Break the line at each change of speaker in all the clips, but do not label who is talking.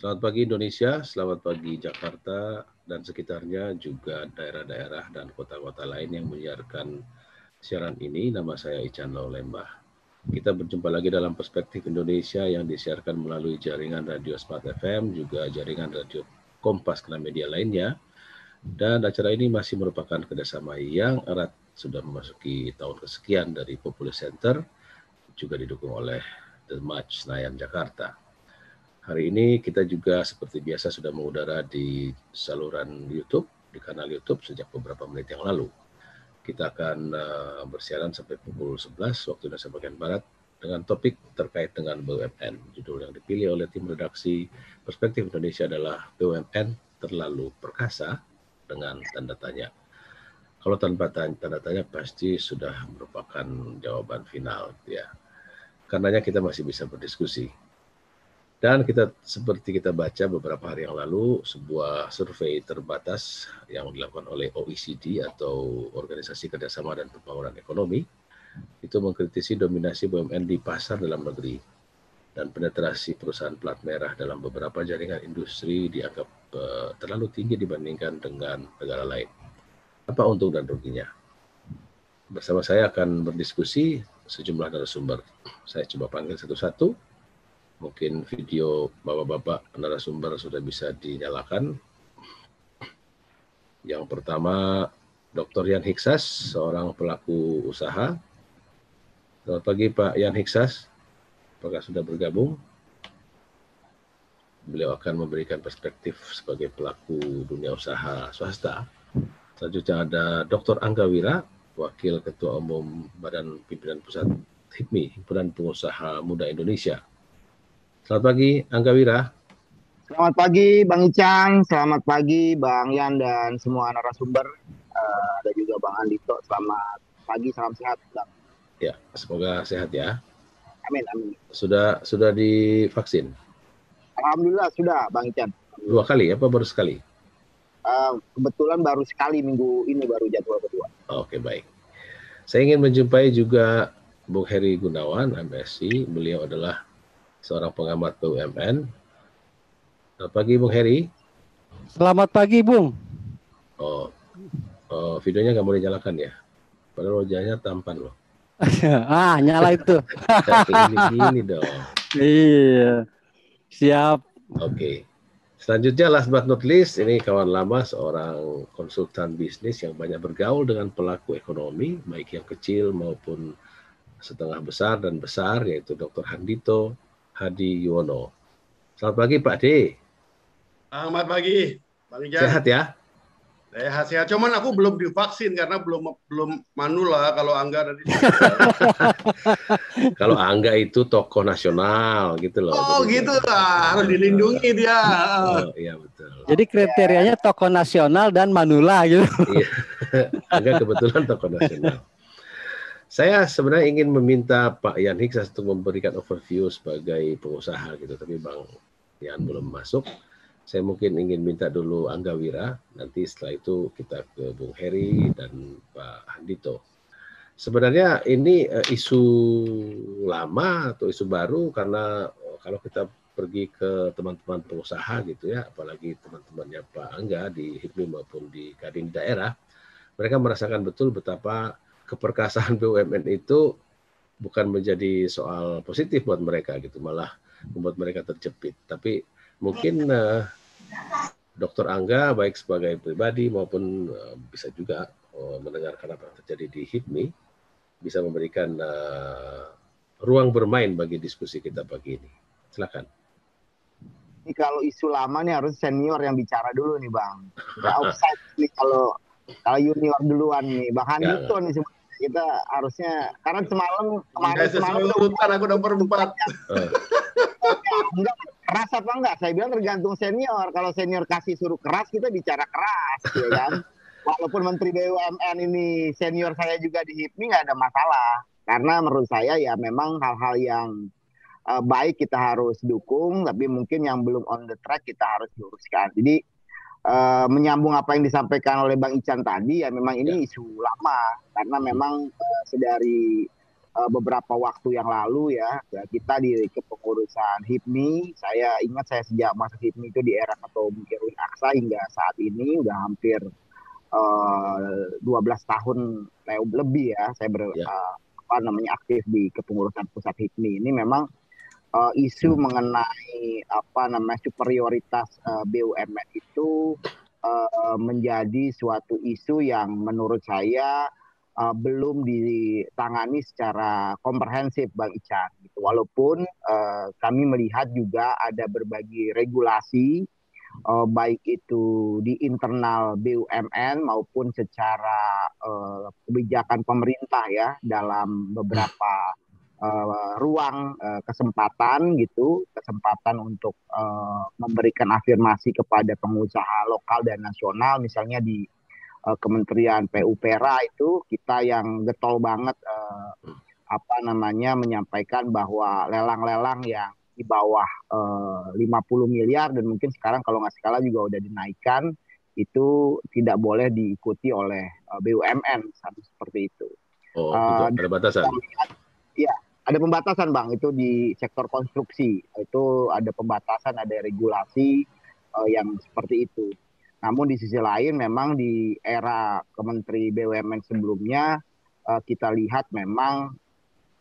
Selamat pagi Indonesia, selamat pagi Jakarta dan sekitarnya, juga daerah-daerah dan kota-kota lain yang menyiarkan siaran ini. Nama saya Ican Lembah. Kita berjumpa lagi dalam Perspektif Indonesia yang disiarkan melalui jaringan Radio Smart FM, juga jaringan Radio Kompas Gramedia lainnya. Dan acara ini masih merupakan kerjasama yang erat, sudah memasuki tahun kesekian dari Populus Center, juga didukung oleh The Match Senayan Jakarta. Hari ini kita juga seperti biasa sudah mengudara di saluran YouTube, di kanal YouTube sejak beberapa menit yang lalu. Kita akan bersiaran sampai pukul 11 waktu Indonesia bagian Barat dengan topik terkait dengan BUMN. Judul yang dipilih oleh tim redaksi Perspektif Indonesia adalah BUMN terlalu perkasa dengan tanda tanya. Kalau tanpa tanda tanya pasti sudah merupakan jawaban final, ya. Karenanya kita masih bisa berdiskusi. Dan seperti kita baca beberapa hari yang lalu, sebuah survei terbatas yang dilakukan oleh OECD atau Organisasi Kerjasama dan Pembangunan Ekonomi, itu mengkritisi dominasi BUMN di pasar dalam negeri dan penetrasi perusahaan plat merah dalam beberapa jaringan industri dianggap terlalu tinggi dibandingkan dengan negara lain. Apa untung dan ruginya? Bersama saya akan berdiskusi sejumlah narasumber. Saya coba panggil satu-satu. Mungkin video bapak-bapak narasumber sudah bisa dinyalakan. Yang pertama, Dr. Yan Hiksas, seorang pelaku usaha. Selamat pagi Pak Yan Hiksas. Apakah sudah bergabung? Beliau akan memberikan perspektif sebagai pelaku dunia usaha swasta. Selanjutnya ada Dr. Angga Wira, Wakil Ketua Umum Badan Pimpinan Pusat HIPMI, Himpunan Pengusaha Muda Indonesia. Selamat pagi, Angga Wira.
Selamat pagi, Bang Icang. Selamat pagi, Bang Yan dan semua narasumber. Ada juga Bang Andito. Selamat pagi, salam sehat, Bang.
Ya, semoga sehat ya.
Amin, amin.
Sudah divaksin?
Alhamdulillah sudah, Bang Icang.
2 kali, apa baru sekali?
Kebetulan baru sekali, minggu ini baru jadwal kedua.
Oke, baik. Saya ingin menjumpai juga Bung Heri Gunawan, MSc. Beliau adalah seorang pengamat BUMN. Selamat pagi, Bung Heri.
Selamat pagi, Bung.
Videonya nggak mau dinyalakan ya? Padahal wajahnya tampan loh.
Nyala itu.
Gini dong.
Iya, siap.
Oke. Selanjutnya, last but not least, ini kawan lama, seorang konsultan bisnis yang banyak bergaul dengan pelaku ekonomi, baik yang kecil maupun setengah besar dan besar, yaitu Dr. Handito Hadi Yuwono. Selamat pagi Pak D.
Selamat pagi, Bang Ijan.
Sehat ya?
Sehat. Cuman aku belum divaksin karena belum manula kalau Angga tadi.
Kalau Angga itu tokoh nasional gitu loh.
Oh gitu lah, harus dilindungi dia.
Oh iya betul.
Jadi kriterianya tokoh nasional dan manula gitu.
Iya. Angga kebetulan tokoh nasional. Saya sebenarnya ingin meminta Pak Yan Hiksas untuk memberikan overview sebagai pengusaha gitu, tapi Bang Yan belum masuk. Saya mungkin ingin minta dulu Angga Wira, nanti setelah itu kita ke Bung Heri dan Pak Handito. Sebenarnya ini isu lama atau isu baru, karena kalau kita pergi ke teman-teman pengusaha gitu ya, apalagi teman-temannya Pak Angga di HIPMI maupun di Kadin daerah, mereka merasakan betul betapa keperkasaan BUMN itu bukan menjadi soal positif buat mereka gitu, malah membuat mereka terjepit. Tapi mungkin Dr. Angga baik sebagai pribadi maupun bisa juga mendengarkan apa yang terjadi di HIPMI bisa memberikan ruang bermain bagi diskusi kita pagi ini. Silakan.
Ini kalau isu lama nih harus senior yang bicara dulu nih Bang. Nggak offside nih kalau junior duluan nih. Bang Handito nih sebenarnya kita harusnya, karena kemarin
urutan aku nomor 4.
Enggak keras apa enggak? Saya bilang tergantung senior. Kalau senior kasih suruh keras, kita bicara keras, ya kan? Walaupun Menteri BUMN ini senior saya juga di HIPMI, nggak ada masalah. Karena menurut saya ya memang hal-hal yang baik kita harus dukung, tapi mungkin yang belum on the track kita harus luruskan. Jadi menyambung apa yang disampaikan oleh Bang Ican tadi, ya memang ini isu lama. Karena memang sedari beberapa waktu yang lalu ya kita di kepengurusan HIPMI. Saya ingat saya sejak masuk HIPMI itu di era Ketua Umum Irwin Aksa hingga saat ini udah hampir 12 tahun lebih ya saya aktif di kepengurusan pusat HIPMI. Ini memang isu mengenai superioritas BUMN itu menjadi suatu isu yang menurut saya belum ditangani secara komprehensif, Bang Ican. Gitu. Walaupun kami melihat juga ada berbagai regulasi, baik itu di internal BUMN maupun secara kebijakan pemerintah ya dalam beberapa ruang kesempatan untuk memberikan afirmasi kepada pengusaha lokal dan nasional, misalnya di Kementerian PUPera itu kita yang getol banget menyampaikan bahwa lelang-lelang yang di bawah 50 miliar dan mungkin sekarang kalau nggak salah juga udah dinaikkan itu tidak boleh diikuti oleh BUMN seperti itu.
Oh, ada batasan.
Iya, ada pembatasan Bang itu di sektor konstruksi itu ada pembatasan, ada regulasi yang seperti itu. Namun di sisi lain memang di era Kementeri BUMN sebelumnya kita lihat memang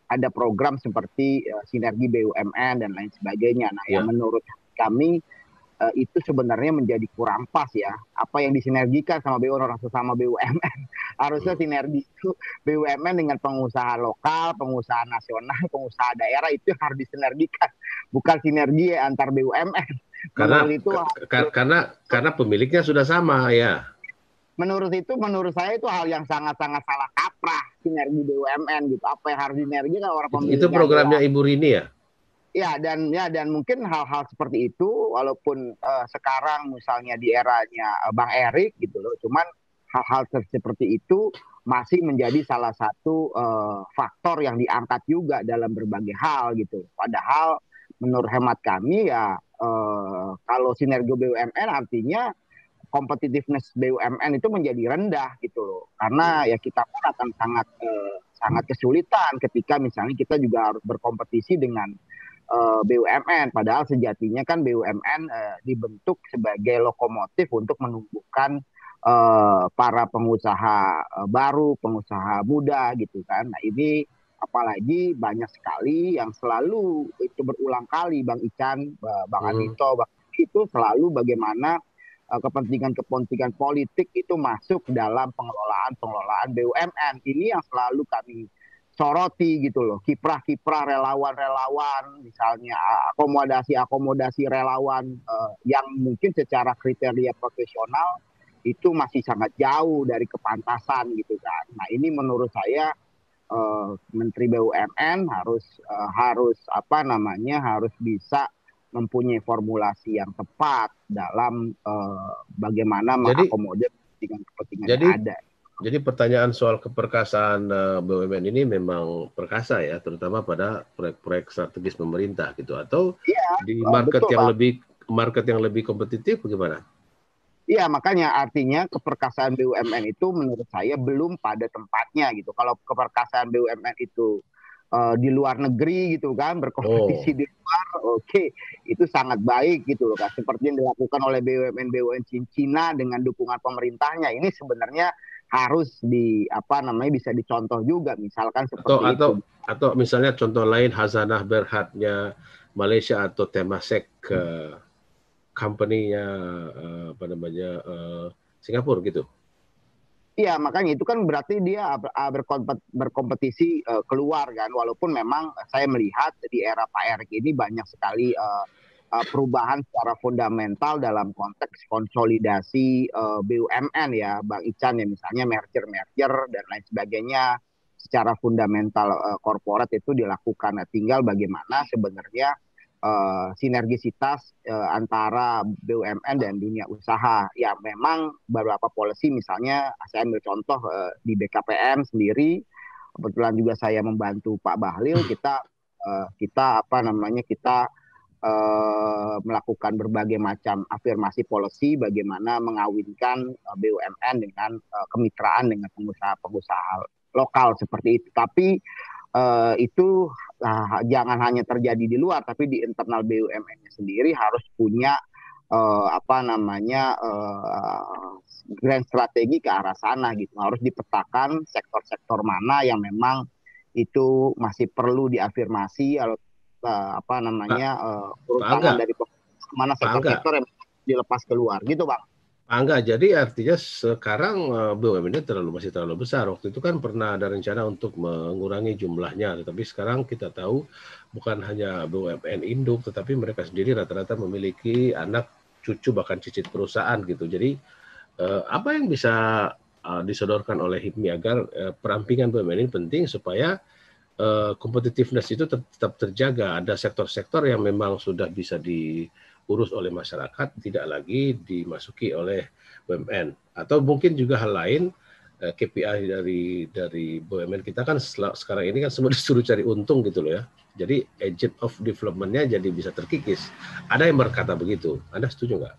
ada program seperti sinergi BUMN dan lain sebagainya. Nah, yang menurut kami itu sebenarnya menjadi kurang pas ya. Apa yang disinergikan sama BUMN. Harusnya sinergi itu BUMN dengan pengusaha lokal, pengusaha nasional, pengusaha daerah itu harus disinergikan. Bukan sinergi antar BUMN.
Karena pemiliknya sudah sama ya.
Menurut saya itu hal yang sangat-sangat salah kaprah sinergi BUMN gitu. Apa yang harus sinergikan orang pemilik.
Itu programnya Ibu Rini ya?
Ya dan mungkin hal-hal seperti itu walaupun sekarang misalnya di eranya Bang Erik gitu loh, cuman hal-hal seperti itu masih menjadi salah satu faktor yang diangkat juga dalam berbagai hal gitu. Padahal menurut hemat kami ya kalau sinergi BUMN artinya competitiveness BUMN itu menjadi rendah gitu loh. Karena ya kita pun akan sangat kesulitan ketika misalnya kita juga harus berkompetisi dengan BUMN. Padahal sejatinya kan BUMN dibentuk sebagai lokomotif untuk menumbuhkan para pengusaha baru, pengusaha muda gitu kan. Nah ini apalagi banyak sekali yang selalu itu berulang kali Bang Ican, Bang Anito, itu selalu bagaimana kepentingan-kepentingan politik itu masuk dalam pengelolaan BUMN. Ini yang selalu kami soroti gitu loh. Kiprah-kiprah relawan-relawan, misalnya akomodasi relawan yang mungkin secara kriteria profesional itu masih sangat jauh dari kepantasan gitu kan. Nah ini menurut saya Menteri BUMN harus bisa mempunyai formulasi yang tepat dalam bagaimana mengakomodir kepentingan yang ada.
Jadi pertanyaan soal keperkasaan BUMN ini memang perkasa ya, terutama pada proyek-proyek strategis pemerintah gitu, atau di market yang lebih kompetitif bagaimana?
Iya, makanya artinya keperkasaan BUMN itu menurut saya belum pada tempatnya gitu. Kalau keperkasaan BUMN itu di luar negeri gitu kan, berkompetisi di luar, itu sangat baik gitu loh kan. Seperti yang dilakukan oleh BUMN Cina dengan dukungan pemerintahnya. Ini sebenarnya harus bisa dicontoh juga, misalkan seperti itu.
Atau misalnya contoh lain Hazanah Berhadnya Malaysia atau Temasek company-nya Singapura gitu.
Iya, makanya itu kan berarti dia berkompetisi keluar kan, walaupun memang saya melihat di era Pak Erik ini banyak sekali perubahan secara fundamental dalam konteks konsolidasi BUMN ya, Bang Ican ya, misalnya merger dan lain sebagainya secara fundamental korporat itu dilakukan. Nah, tinggal bagaimana sebenarnya sinergisitas antara BUMN dan dunia usaha. Ya memang beberapa policy misalnya saya ambil contoh di BKPM sendiri, kebetulan juga saya membantu Pak Bahlil, kita melakukan berbagai macam afirmasi policy bagaimana mengawinkan BUMN dengan kemitraan dengan pengusaha-pengusaha lokal seperti itu. Tapi itu jangan hanya terjadi di luar, tapi di internal BUMN-nya sendiri harus punya grand strategi ke arah sana gitu. Harus dipetakan sektor-sektor mana yang memang itu masih perlu diafirmasi, urutangan dari mana sektor-sektor yang dilepas keluar gitu, Bang.
Enggak, jadi artinya sekarang BUMN masih terlalu besar. Waktu itu kan pernah ada rencana untuk mengurangi jumlahnya, tetapi sekarang kita tahu bukan hanya BUMN induk, tetapi mereka sendiri rata-rata memiliki anak, cucu, bahkan cicit perusahaan gitu. Jadi apa yang bisa disodorkan oleh HIPMI agar perampingan BUMN ini penting supaya competitiveness itu tetap terjaga. Ada sektor-sektor yang memang sudah bisa diurus oleh masyarakat, tidak lagi dimasuki oleh BUMN. Atau mungkin juga hal lain, KPI dari BUMN kita kan sekarang ini kan semua disuruh cari untung gitu loh ya. Jadi agent of development-nya jadi bisa terkikis. Ada yang berkata begitu. Anda setuju nggak?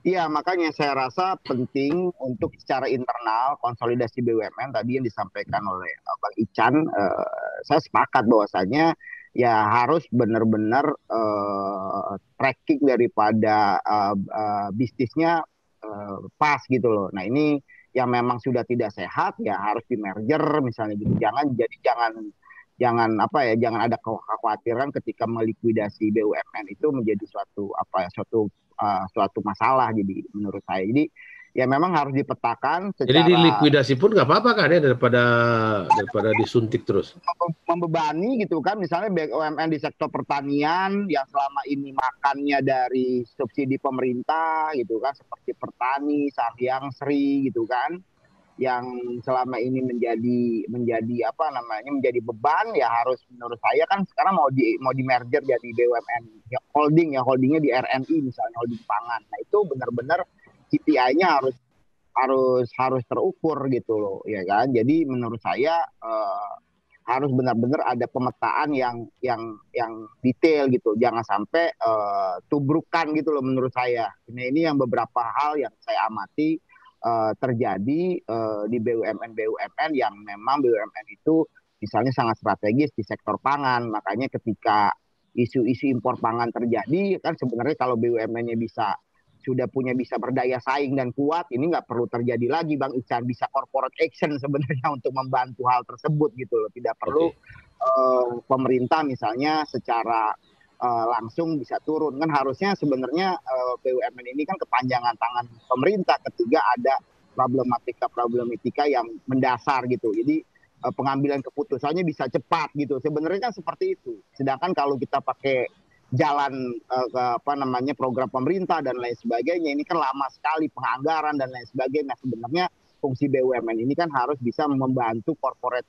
Iya, makanya saya rasa penting untuk secara internal konsolidasi BUMN tadi yang disampaikan oleh Bang Ican, saya sepakat bahwasanya ya harus benar-benar tracking daripada bisnisnya pas gitu loh. Nah ini yang memang sudah tidak sehat ya harus di merger misalnya gitu. Jangan ada kekhawatiran ketika melikuidasi BUMN itu menjadi suatu masalah jadi menurut saya. Jadi ya memang harus dipetakan secara.
Jadi dilikuidasi pun nggak apa-apa kan ya daripada disuntik terus.
Membebani gitu kan, misalnya BUMN di sektor pertanian yang selama ini makannya dari subsidi pemerintah gitu kan, seperti Pertani, Samyang Sri gitu kan, yang selama ini menjadi beban ya harus menurut saya kan sekarang mau di merger jadi BUMN ya, holdingnya di RNI misalnya, holding pangan. Nah itu benar-benar KPI-nya harus terukur gitu loh ya kan. Jadi menurut saya harus benar-benar ada pemetaan yang detail gitu, jangan sampai tubrukan gitu loh menurut saya. Ini yang beberapa hal yang saya amati terjadi di BUMN yang memang BUMN itu misalnya sangat strategis di sektor pangan. Makanya ketika isu-isu impor pangan terjadi kan sebenarnya kalau BUMN-nya sudah bisa berdaya saing dan kuat, ini nggak perlu terjadi lagi Bang Ican, bisa corporate action sebenarnya untuk membantu hal tersebut gitu loh. Tidak perlu pemerintah misalnya secara langsung bisa turun. Kan harusnya sebenarnya BUMN ini kan kepanjangan tangan pemerintah ketika ada problematika yang mendasar gitu. Jadi pengambilan keputusannya bisa cepat gitu. Sebenarnya kan seperti itu. Sedangkan kalau kita pakai jalan program pemerintah dan lain sebagainya, ini kan lama sekali penganggaran dan lain sebagainya. Sebenarnya fungsi BUMN ini kan harus bisa membantu corporate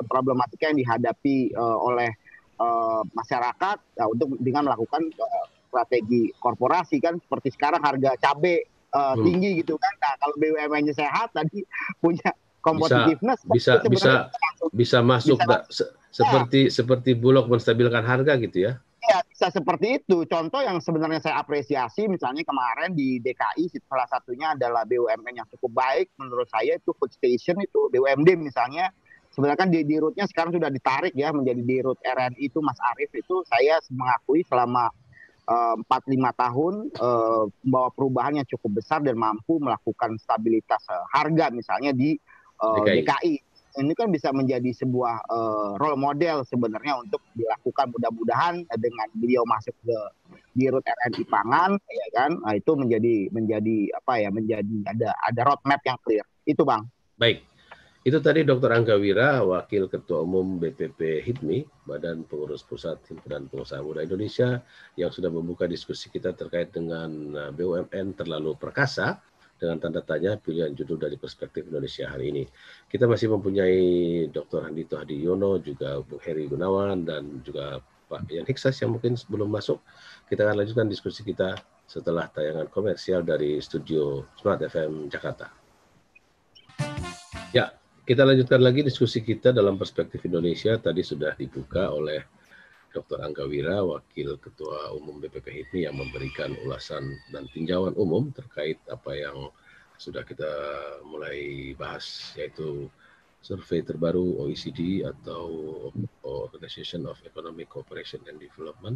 problematika yang dihadapi oleh masyarakat untuk dengan melakukan strategi korporasi kan, seperti sekarang harga cabai tinggi gitu kan. Nah kalau BUMN-nya sehat tadi punya competitiveness
bisa masuk seperti Bulog menstabilkan harga gitu ya.
Ya bisa seperti itu. Contoh yang sebenarnya saya apresiasi misalnya kemarin di DKI salah satunya adalah BUMN yang cukup baik menurut saya itu Food Station, itu BUMD misalnya. Sebenarnya kan di rootnya sekarang sudah ditarik ya menjadi di root RNI itu Mas Arief, itu saya mengakui selama 4-5 tahun membawa perubahan yang cukup besar dan mampu melakukan stabilitas harga misalnya di DKI. Ini kan bisa menjadi sebuah role model sebenarnya untuk dilakukan, mudah-mudahan dengan beliau masuk ke di root RNI pangan ya kan. Nah, itu menjadi ada roadmap yang clear. Itu Bang.
Baik. Itu tadi Dr. Angga Wira, Wakil Ketua Umum BPP HIPMI, Badan Pengurus Pusat Himpunan Pengusaha Muda Indonesia, yang sudah membuka diskusi kita terkait dengan BUMN terlalu perkasa, dengan tanda tanya pilihan judul dari perspektif Indonesia hari ini. Kita masih mempunyai Dr. Handito Hadiono, juga Bung Heri Gunawan, dan juga Pak Yan Hiksas yang mungkin belum masuk. Kita akan lanjutkan diskusi kita setelah tayangan komersial dari studio Smart FM Jakarta. Ya, kita lanjutkan lagi diskusi kita dalam perspektif Indonesia. Tadi sudah dibuka oleh Dr. Angga Wira, Wakil Ketua Umum BPP HIPMI, yang memberikan ulasan dan tinjauan umum terkait apa yang sudah kita mulai bahas, yaitu survei terbaru OECD atau Organization of Economic Cooperation and Development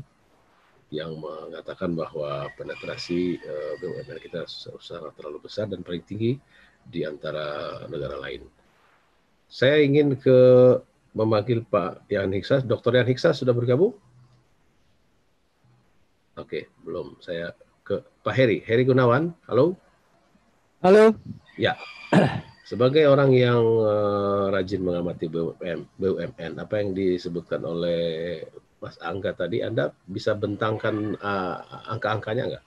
yang mengatakan bahwa penetrasi BUMN kita sangat terlalu besar dan paling tinggi di antara negara lain. Saya ingin memanggil Pak Yan Hiksa. Dr. Yan Hiksa sudah bergabung? Oke, belum. Saya ke Pak Heri Gunawan. Halo.
Halo.
Ya. Sebagai orang yang rajin mengamati BUMN, apa yang disebutkan oleh Mas Angga tadi, Anda bisa bentangkan angka-angkanya nggak?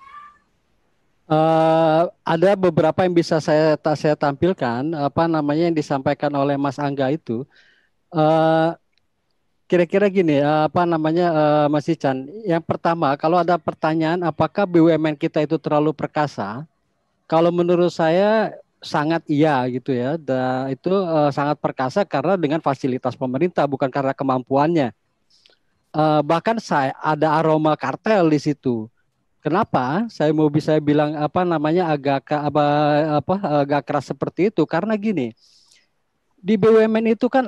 Ada beberapa yang bisa saya tampilkan, yang disampaikan oleh Mas Angga itu. Kira-kira gini, Mas Ican. Yang pertama, kalau ada pertanyaan, apakah BUMN kita itu terlalu perkasa? Kalau menurut saya sangat iya gitu ya. Dan itu sangat perkasa karena dengan fasilitas pemerintah, bukan karena kemampuannya. Bahkan ada aroma kartel di situ. Kenapa? Saya bisa bilang agak keras seperti itu karena gini. Di BUMN itu kan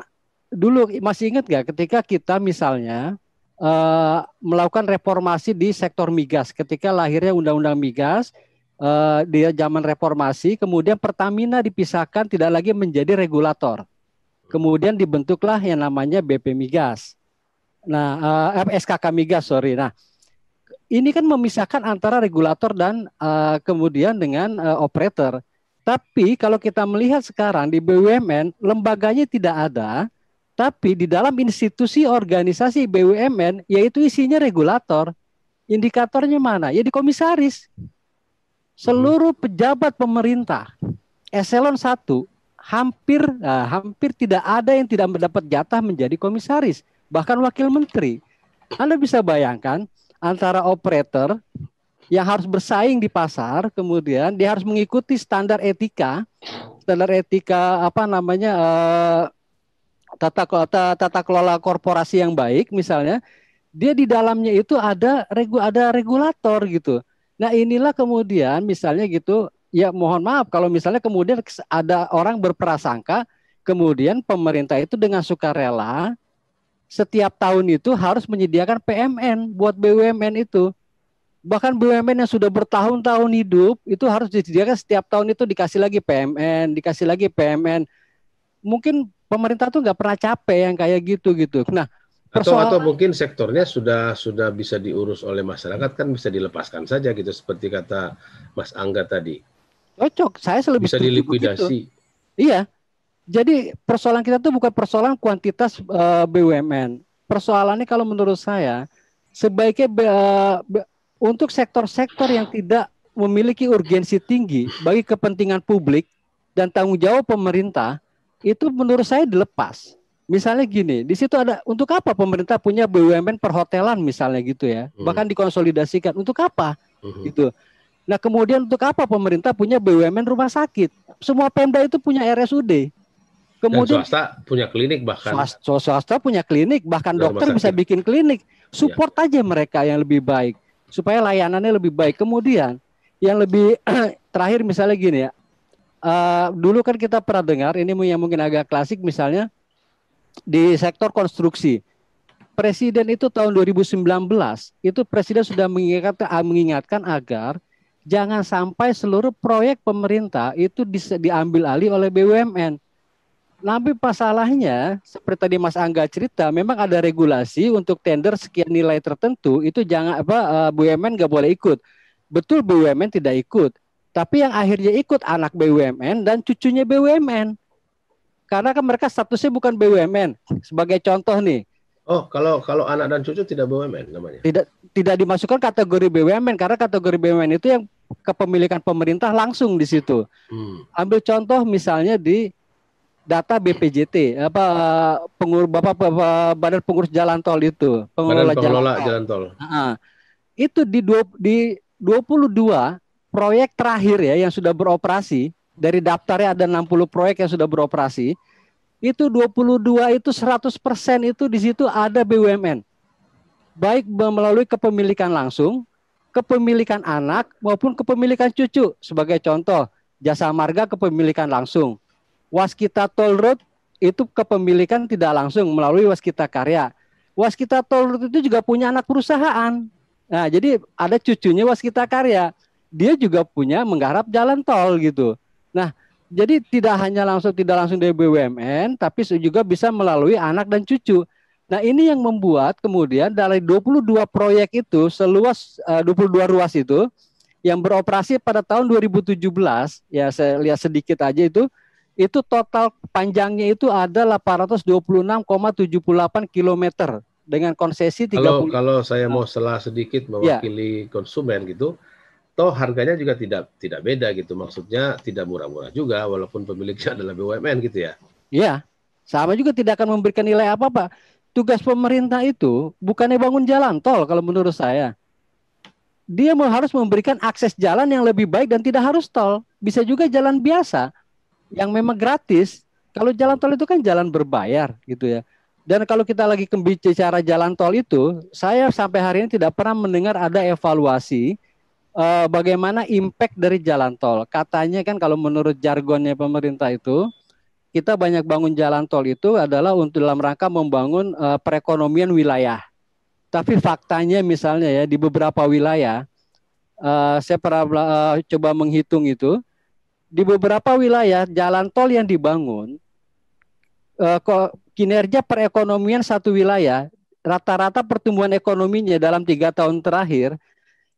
dulu masih ingat nggak ketika kita misalnya melakukan reformasi di sektor migas ketika lahirnya Undang-Undang Migas di zaman reformasi, kemudian Pertamina dipisahkan tidak lagi menjadi regulator. Kemudian dibentuklah yang namanya BP Migas. Nah, SKK Migas, sorry. Nah, ini kan memisahkan antara regulator dan kemudian dengan operator. Tapi kalau kita melihat sekarang di BUMN, lembaganya tidak ada, tapi di dalam institusi organisasi BUMN, yaitu isinya regulator. Indikatornya mana? Ya di komisaris. Seluruh pejabat pemerintah, eselon 1, hampir tidak ada yang tidak mendapat jatah menjadi komisaris, bahkan wakil menteri. Anda bisa bayangkan, antara operator yang harus bersaing di pasar, kemudian dia harus mengikuti standar etika tata kelola korporasi yang baik, misalnya dia di dalamnya itu ada regulator gitu. Nah inilah kemudian misalnya gitu, ya mohon maaf kalau misalnya kemudian ada orang berprasangka, kemudian pemerintah itu dengan sukarela setiap tahun itu harus menyediakan PMN buat BUMN itu. Bahkan BUMN yang sudah bertahun-tahun hidup itu harus disediakan setiap tahun itu dikasih lagi PMN. Mungkin pemerintah tuh nggak pernah capek yang kayak gitu. Nah,
atau mungkin sektornya sudah bisa diurus oleh masyarakat, kan bisa dilepaskan saja gitu seperti kata Mas Angga tadi.
Cocok, saya lebih
bisa dilikuidasi.
Iya. Jadi persoalan kita tuh bukan persoalan kuantitas BUMN. Persoalannya kalau menurut saya sebaiknya untuk sektor-sektor yang tidak memiliki urgensi tinggi bagi kepentingan publik dan tanggung jawab pemerintah, itu menurut saya dilepas. Misalnya gini, di situ ada untuk apa pemerintah punya BUMN perhotelan misalnya gitu ya, bahkan dikonsolidasikan untuk apa gitu. Nah kemudian untuk apa pemerintah punya BUMN rumah sakit? Semua Pemda itu punya RSUD. Kemudian
dan swasta punya klinik bahkan.
Swasta punya klinik, bahkan dokter bisa bikin klinik. Support aja mereka yang lebih baik supaya layanannya lebih baik. Kemudian yang lebih terakhir misalnya gini ya, dulu kan kita pernah dengar ini yang mungkin agak klasik misalnya. Di sektor konstruksi, Presiden itu tahun 2019 itu Presiden sudah mengingatkan agar jangan sampai seluruh proyek pemerintah itu diambil alih oleh BUMN. Tapi masalahnya seperti tadi Mas Angga cerita, memang ada regulasi untuk tender sekian nilai tertentu itu BUMN nggak boleh ikut. Betul BUMN tidak ikut, tapi yang akhirnya ikut anak BUMN dan cucunya BUMN. Karena kan mereka statusnya bukan BUMN. Sebagai contoh nih.
Oh, kalau anak dan cucu tidak BUMN namanya?
Tidak dimasukkan kategori BUMN karena kategori BUMN itu yang kepemilikan pemerintah langsung di situ. Ambil contoh misalnya di data BPJT, Badan Pengurus Jalan Tol itu,
pengelola jalan tol.
Itu di 22 proyek terakhir ya yang sudah beroperasi. Dari daftarnya ada 60 proyek yang sudah beroperasi, itu 22 itu 100% itu di situ ada BUMN. Baik melalui kepemilikan langsung, kepemilikan anak maupun kepemilikan cucu. Sebagai contoh, Jasa Marga kepemilikan langsung. Waskita Toll Road itu kepemilikan tidak langsung melalui Waskita Karya. Waskita Tol Rut itu juga punya anak perusahaan. Nah, jadi ada cucunya Waskita Karya. Dia juga punya menggarap jalan tol gitu. Nah, jadi tidak langsung dari BUMN, tapi juga bisa melalui anak dan cucu. Nah, ini yang membuat kemudian dari 22 proyek itu, seluas 22 ruas itu, yang beroperasi pada tahun 2017, ya saya lihat sedikit aja itu total panjangnya itu ada 826,78 kilometer dengan konsesi 30.
Kalau saya mau salah sedikit mewakili konsumen gitu, toh harganya juga tidak beda gitu. Maksudnya tidak murah-murah juga walaupun pemiliknya adalah BUMN gitu ya.
Iya. Sama juga tidak akan memberikan nilai apa-apa. Tugas pemerintah itu bukannya bangun jalan tol kalau menurut saya. Dia harus memberikan akses jalan yang lebih baik dan tidak harus tol. Bisa juga jalan biasa yang memang gratis. Kalau jalan tol itu kan jalan berbayar gitu ya. Dan kalau kita lagi bicara jalan tol itu, saya sampai hari ini tidak pernah mendengar ada evaluasi bagaimana impact dari jalan tol. Katanya kan kalau menurut jargonnya pemerintah itu, kita banyak bangun jalan tol itu adalah untuk dalam rangka membangun perekonomian wilayah. Tapi faktanya misalnya ya di beberapa wilayah, saya pernah coba menghitung itu, di beberapa wilayah jalan tol yang dibangun, kinerja perekonomian satu wilayah, rata-rata pertumbuhan ekonominya dalam 3 tahun terakhir,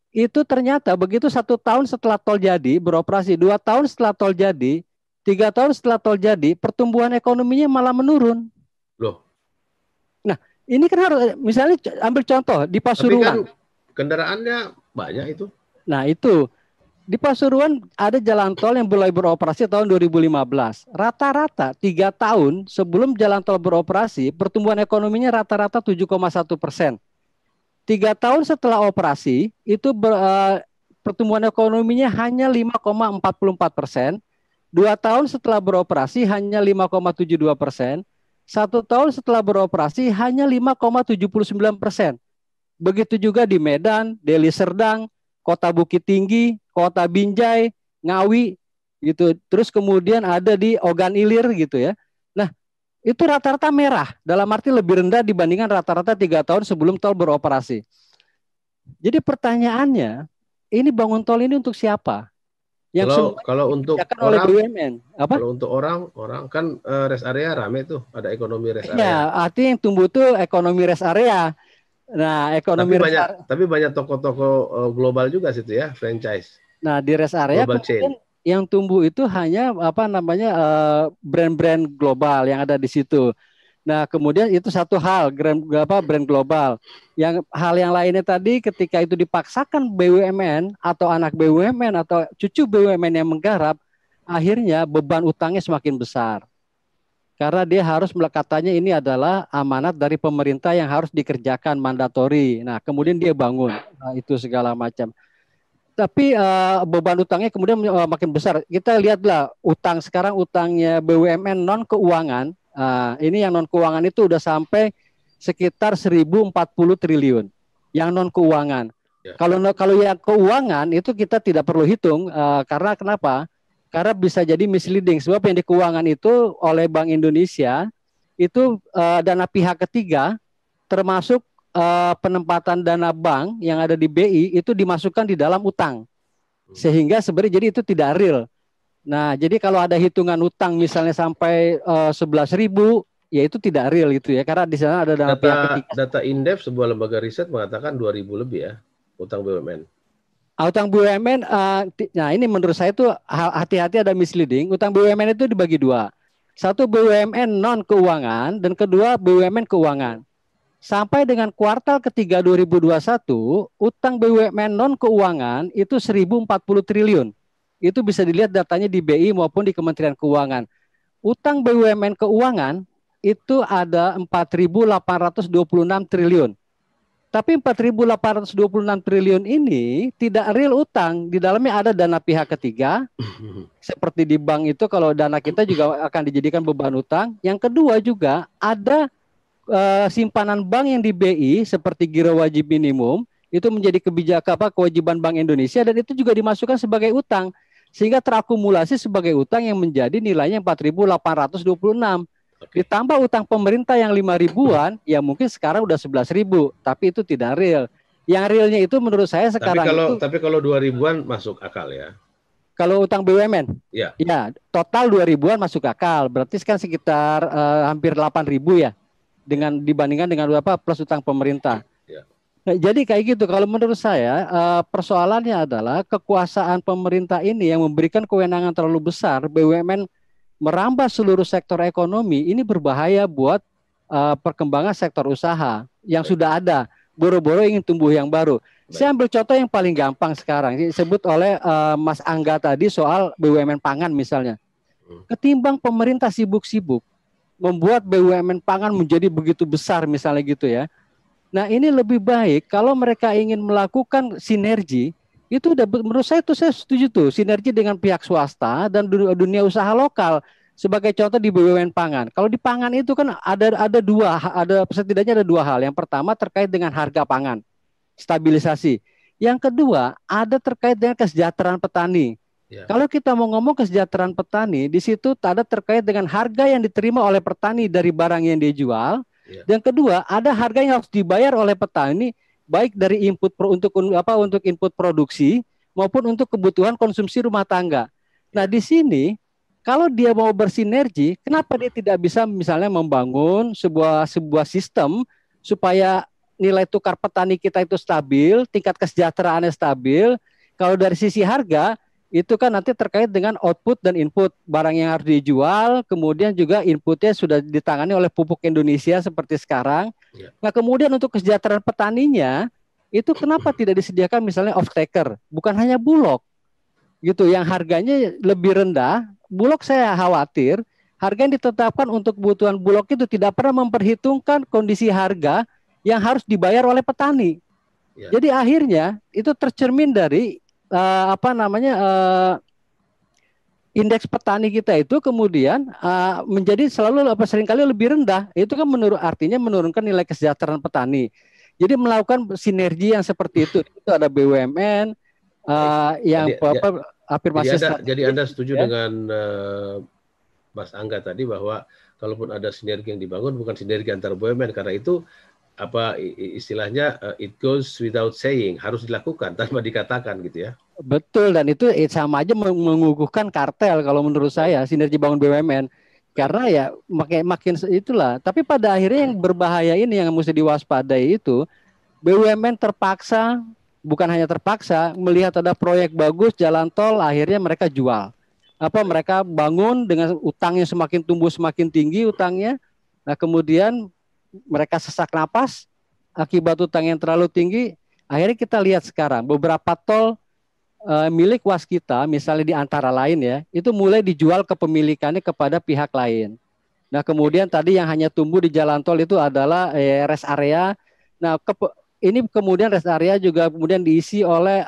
itu ternyata begitu 1 tahun setelah tol jadi beroperasi, 2 tahun setelah tol jadi, 3 tahun setelah tol jadi, pertumbuhan ekonominya malah menurun.
Loh.
Nah, ini kan harus, misalnya ambil contoh di Pasuruan.
Tapi kan kendaraannya banyak itu.
Nah itu, di Pasuruan ada jalan tol yang mulai beroperasi tahun 2015. Rata-rata 3 tahun sebelum jalan tol beroperasi, pertumbuhan ekonominya rata-rata 7,1%. 3 tahun setelah operasi itu pertumbuhan ekonominya hanya 5,44%. 2 tahun setelah beroperasi hanya 5,72%. 1 tahun setelah beroperasi hanya 5,79%. Begitu juga di Medan, Deli Serdang, Kota Bukit Tinggi, Kota Binjai, Ngawi gitu. Terus kemudian ada di Ogan Ilir gitu ya. Nah, itu rata-rata merah, dalam arti lebih rendah dibandingkan rata-rata 3 tahun sebelum tol beroperasi. Jadi pertanyaannya, ini bangun tol ini untuk siapa?
Kalau untuk
orang, oleh BUMN. Apa?
Kalau untuk orang kan rest area rame tuh, ada ekonomi rest area.
Ya, artinya yang tumbuh tuh ekonomi rest area. Nah, ekonomi
tapi banyak toko-toko global juga situ ya, franchise.
Nah, di rest area kemudian yang tumbuh itu hanya brand-brand global yang ada di situ. Nah, kemudian itu satu hal, brand global. Hal yang lainnya tadi ketika itu dipaksakan BUMN atau anak BUMN atau cucu BUMN yang menggarap, akhirnya beban utangnya semakin besar. Karena dia harus katanya ini adalah amanat dari pemerintah yang harus dikerjakan mandatori. Nah, kemudian dia bangun itu segala macam. Tapi beban utangnya kemudian makin besar. Kita lihatlah utang sekarang, utangnya BUMN non keuangan. Ini yang non keuangan itu udah sampai sekitar 1.040 triliun. Yang non keuangan. Ya. Kalau yang keuangan itu kita tidak perlu hitung karena kenapa? Karena bisa jadi misleading. Sebab yang di keuangan itu oleh Bank Indonesia itu dana pihak ketiga termasuk penempatan dana bank yang ada di BI itu dimasukkan di dalam utang. Sehingga sebenarnya jadi itu tidak real. Nah, jadi kalau ada hitungan utang misalnya sampai 11.000, ya itu tidak real itu ya. Karena di sana ada dana pihak ketiga.
Data Indef, sebuah lembaga riset mengatakan 2.000 lebih ya utang BUMN.
Utang BUMN, nah ini menurut saya itu hati-hati ada misleading. Utang BUMN itu dibagi 2. Satu BUMN non keuangan dan kedua BUMN keuangan. Sampai dengan kuartal ketiga 2021, utang BUMN non keuangan itu 1.040 triliun. Itu bisa dilihat datanya di BI maupun di Kementerian Keuangan. Utang BUMN keuangan itu ada 4.826 triliun. Tapi 4.826 triliun ini tidak real utang. Di dalamnya ada dana pihak ketiga. Seperti di bank itu kalau dana kita juga akan dijadikan beban utang. Yang kedua juga ada simpanan bank yang di BI seperti giro wajib minimum. Itu menjadi kewajiban Bank Indonesia dan itu juga dimasukkan sebagai utang. Sehingga terakumulasi sebagai utang yang menjadi nilainya 4.826. Ditambah utang pemerintah yang 5 ribuan, ya mungkin sekarang udah 11 ribu, tapi itu tidak real. Yang realnya itu menurut saya sekarang
tapi kalau 2 ribuan masuk akal ya.
Kalau utang BUMN,
ya
total 2 ribuan masuk akal. Berarti kan sekitar hampir 8 ribu ya, dengan dibandingkan dengan apa plus utang pemerintah.
Ya.
Nah, jadi kayak gitu. Kalau menurut saya persoalannya adalah kekuasaan pemerintah ini yang memberikan kewenangan terlalu besar. BUMN merambah seluruh sektor ekonomi, ini berbahaya buat perkembangan sektor usaha yang sudah ada. Boro-boro ingin tumbuh yang baru. Saya ambil contoh yang paling gampang sekarang, disebut oleh Mas Angga tadi soal BUMN pangan misalnya. Ketimbang pemerintah sibuk-sibuk membuat BUMN pangan menjadi begitu besar misalnya gitu ya. Nah ini lebih baik kalau mereka ingin melakukan sinergi, itu udah menurut saya itu saya setuju tuh, sinergi dengan pihak swasta dan dunia usaha lokal. Sebagai contoh di BUMN pangan. Kalau di pangan itu kan ada setidaknya ada 2 hal. Yang pertama terkait dengan harga pangan, stabilisasi. Yang kedua ada terkait dengan kesejahteraan petani. Ya. Kalau kita mau ngomong kesejahteraan petani, di situ ada terkait dengan harga yang diterima oleh petani dari barang yang dia jual. Ya. Dan kedua ada harga yang harus dibayar oleh petani baik dari input untuk input produksi maupun untuk kebutuhan konsumsi rumah tangga. Nah di sini kalau dia mau bersinergi, kenapa dia tidak bisa misalnya membangun sebuah sistem supaya nilai tukar petani kita itu stabil, tingkat kesejahteraannya stabil. Kalau dari sisi harga, itu kan nanti terkait dengan output dan input barang yang harus dijual, kemudian juga inputnya sudah ditangani oleh Pupuk Indonesia seperti sekarang. Ya. Nah kemudian untuk kesejahteraan petaninya, itu kenapa tidak disediakan misalnya off-taker, bukan hanya Bulog, gitu, yang harganya lebih rendah. Bulog saya khawatir harga yang ditetapkan untuk kebutuhan Bulog itu tidak pernah memperhitungkan kondisi harga yang harus dibayar oleh petani. Ya. Jadi akhirnya itu tercermin dari indeks petani kita itu kemudian menjadi selalu seringkali lebih rendah. Itu kan artinya menurunkan nilai kesejahteraan petani. Jadi melakukan sinergi yang seperti itu ada BUMN afirmasi.
Jadi Anda setuju dengan Mas Angga tadi bahwa kalaupun ada sinergi yang dibangun bukan sinergi antar BUMN, karena itu istilahnya it goes without saying, harus dilakukan tanpa dikatakan gitu ya.
Betul, dan itu sama aja mengukuhkan kartel kalau menurut saya sinergi bangun BUMN. Karena ya makin itulah. Tapi pada akhirnya yang berbahaya ini yang mesti diwaspadai itu BUMN terpaksa, bukan hanya terpaksa, melihat ada proyek bagus jalan tol, akhirnya mereka jual. Mereka bangun dengan utangnya semakin tumbuh semakin tinggi utangnya. Nah kemudian mereka sesak napas akibat utang yang terlalu tinggi. Akhirnya kita lihat sekarang beberapa tol milik waskita, misalnya di antara lain ya, itu mulai dijual kepemilikannya kepada pihak lain. Nah kemudian tadi yang hanya tumbuh di jalan tol itu adalah rest area. Nah ini kemudian rest area juga kemudian diisi oleh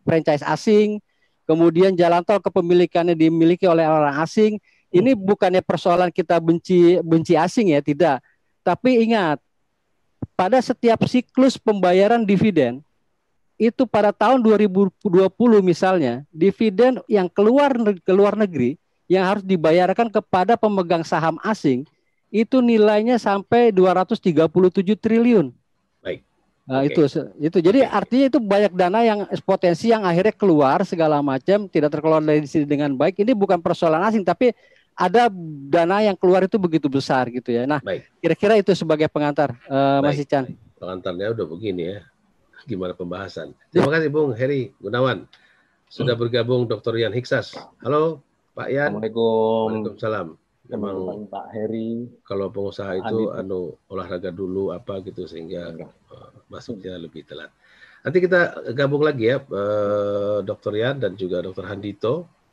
franchise asing. Kemudian jalan tol kepemilikannya dimiliki oleh orang asing. Ini bukannya persoalan kita benci asing ya, tidak. Tapi ingat, pada setiap siklus pembayaran dividen, itu pada tahun 2020 misalnya, dividen yang keluar negeri yang harus dibayarkan kepada pemegang saham asing, itu nilainya sampai 237 triliun.
Baik.
Nah, itu. Jadi artinya itu banyak dana yang potensi yang akhirnya keluar segala macam, tidak terkelola dari sini dengan baik. Ini bukan persoalan asing, tapi ada dana yang keluar itu begitu besar gitu ya. Nah, kira-kira itu sebagai pengantar, Mas Ican.
Pengantarnya udah begini ya. Gimana pembahasan? Terima kasih Bung Heri Gunawan. Sudah bergabung Dr. Yan Hiksas. Halo Pak Yan.
Assalamualaikum.
Waalaikumsalam.
Memang Pak Heri.
Kalau pengusaha itu olahraga dulu apa gitu sehingga masuknya lebih telat. Nanti kita gabung lagi ya Dr. Yan dan juga Dr.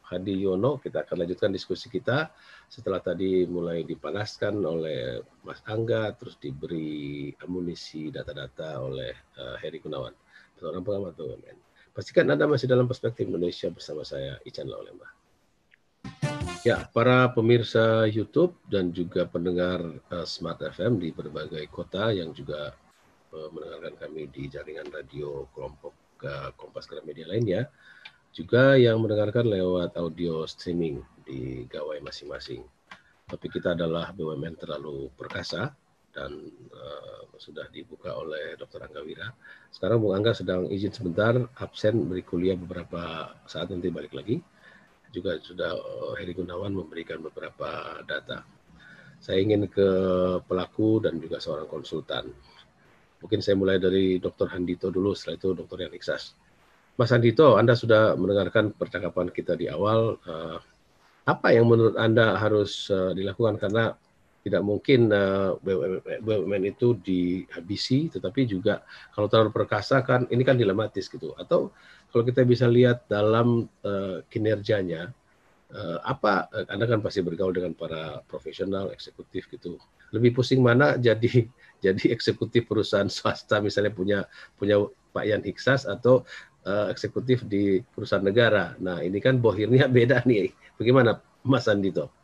Hadi Yono, kita akan lanjutkan diskusi kita setelah tadi mulai dipanaskan oleh Mas Angga, terus diberi amunisi data-data oleh Heri Gunawan, seorang pengamat BUMN. Pastikan Anda masih dalam Perspektif Indonesia bersama saya, Ican Laulembah. Ya, para pemirsa YouTube dan juga pendengar Smart FM di berbagai kota yang juga mendengarkan kami di jaringan radio kelompok Kompas Gramedia lainnya, juga yang mendengarkan lewat audio streaming di gawai masing-masing. Tapi kita adalah BUMN terlalu perkasa dan sudah dibuka oleh Dr. Angga Wira. Sekarang Bung Angga sedang izin sebentar, absen beri kuliah beberapa saat, nanti balik lagi. Juga sudah Heri Gunawan memberikan beberapa data. Saya ingin ke pelaku dan juga seorang konsultan. Mungkin saya mulai dari Dr. Handito dulu, setelah itu Dr. Yan Iksas. Mas Handito, Anda sudah mendengarkan percakapan kita di awal. Apa yang menurut Anda harus dilakukan? Karena tidak mungkin BUMN itu dihabisi, tetapi juga kalau terlalu perkasa kan ini kan dilematis gitu. Atau kalau kita bisa lihat dalam kinerjanya, apa Anda kan pasti bergaul dengan para profesional eksekutif gitu. Lebih pusing mana jadi eksekutif perusahaan swasta misalnya punya Pak Yan Iksas atau eksekutif di perusahaan negara. Nah, ini kan bohirnya beda nih. Bagaimana Mas Andito?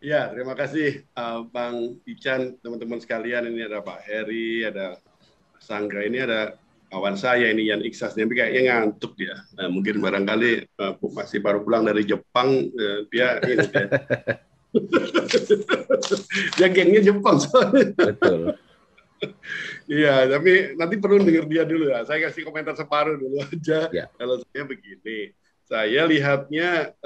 Ya, terima kasih Bang Ican, teman-teman sekalian. Ini ada Pak Heri, ada Sangga, ini ada kawan saya ini Yan Iksas, tapi kayaknya ngantuk dia. Mungkin barangkali masih baru pulang dari Jepang, dia dia gengnya Jepang soalnya. Betul. Iya, tapi nanti perlu dengar dia dulu ya. Saya kasih komentar separuh dulu aja. Ya. Kalau saya begini, saya lihatnya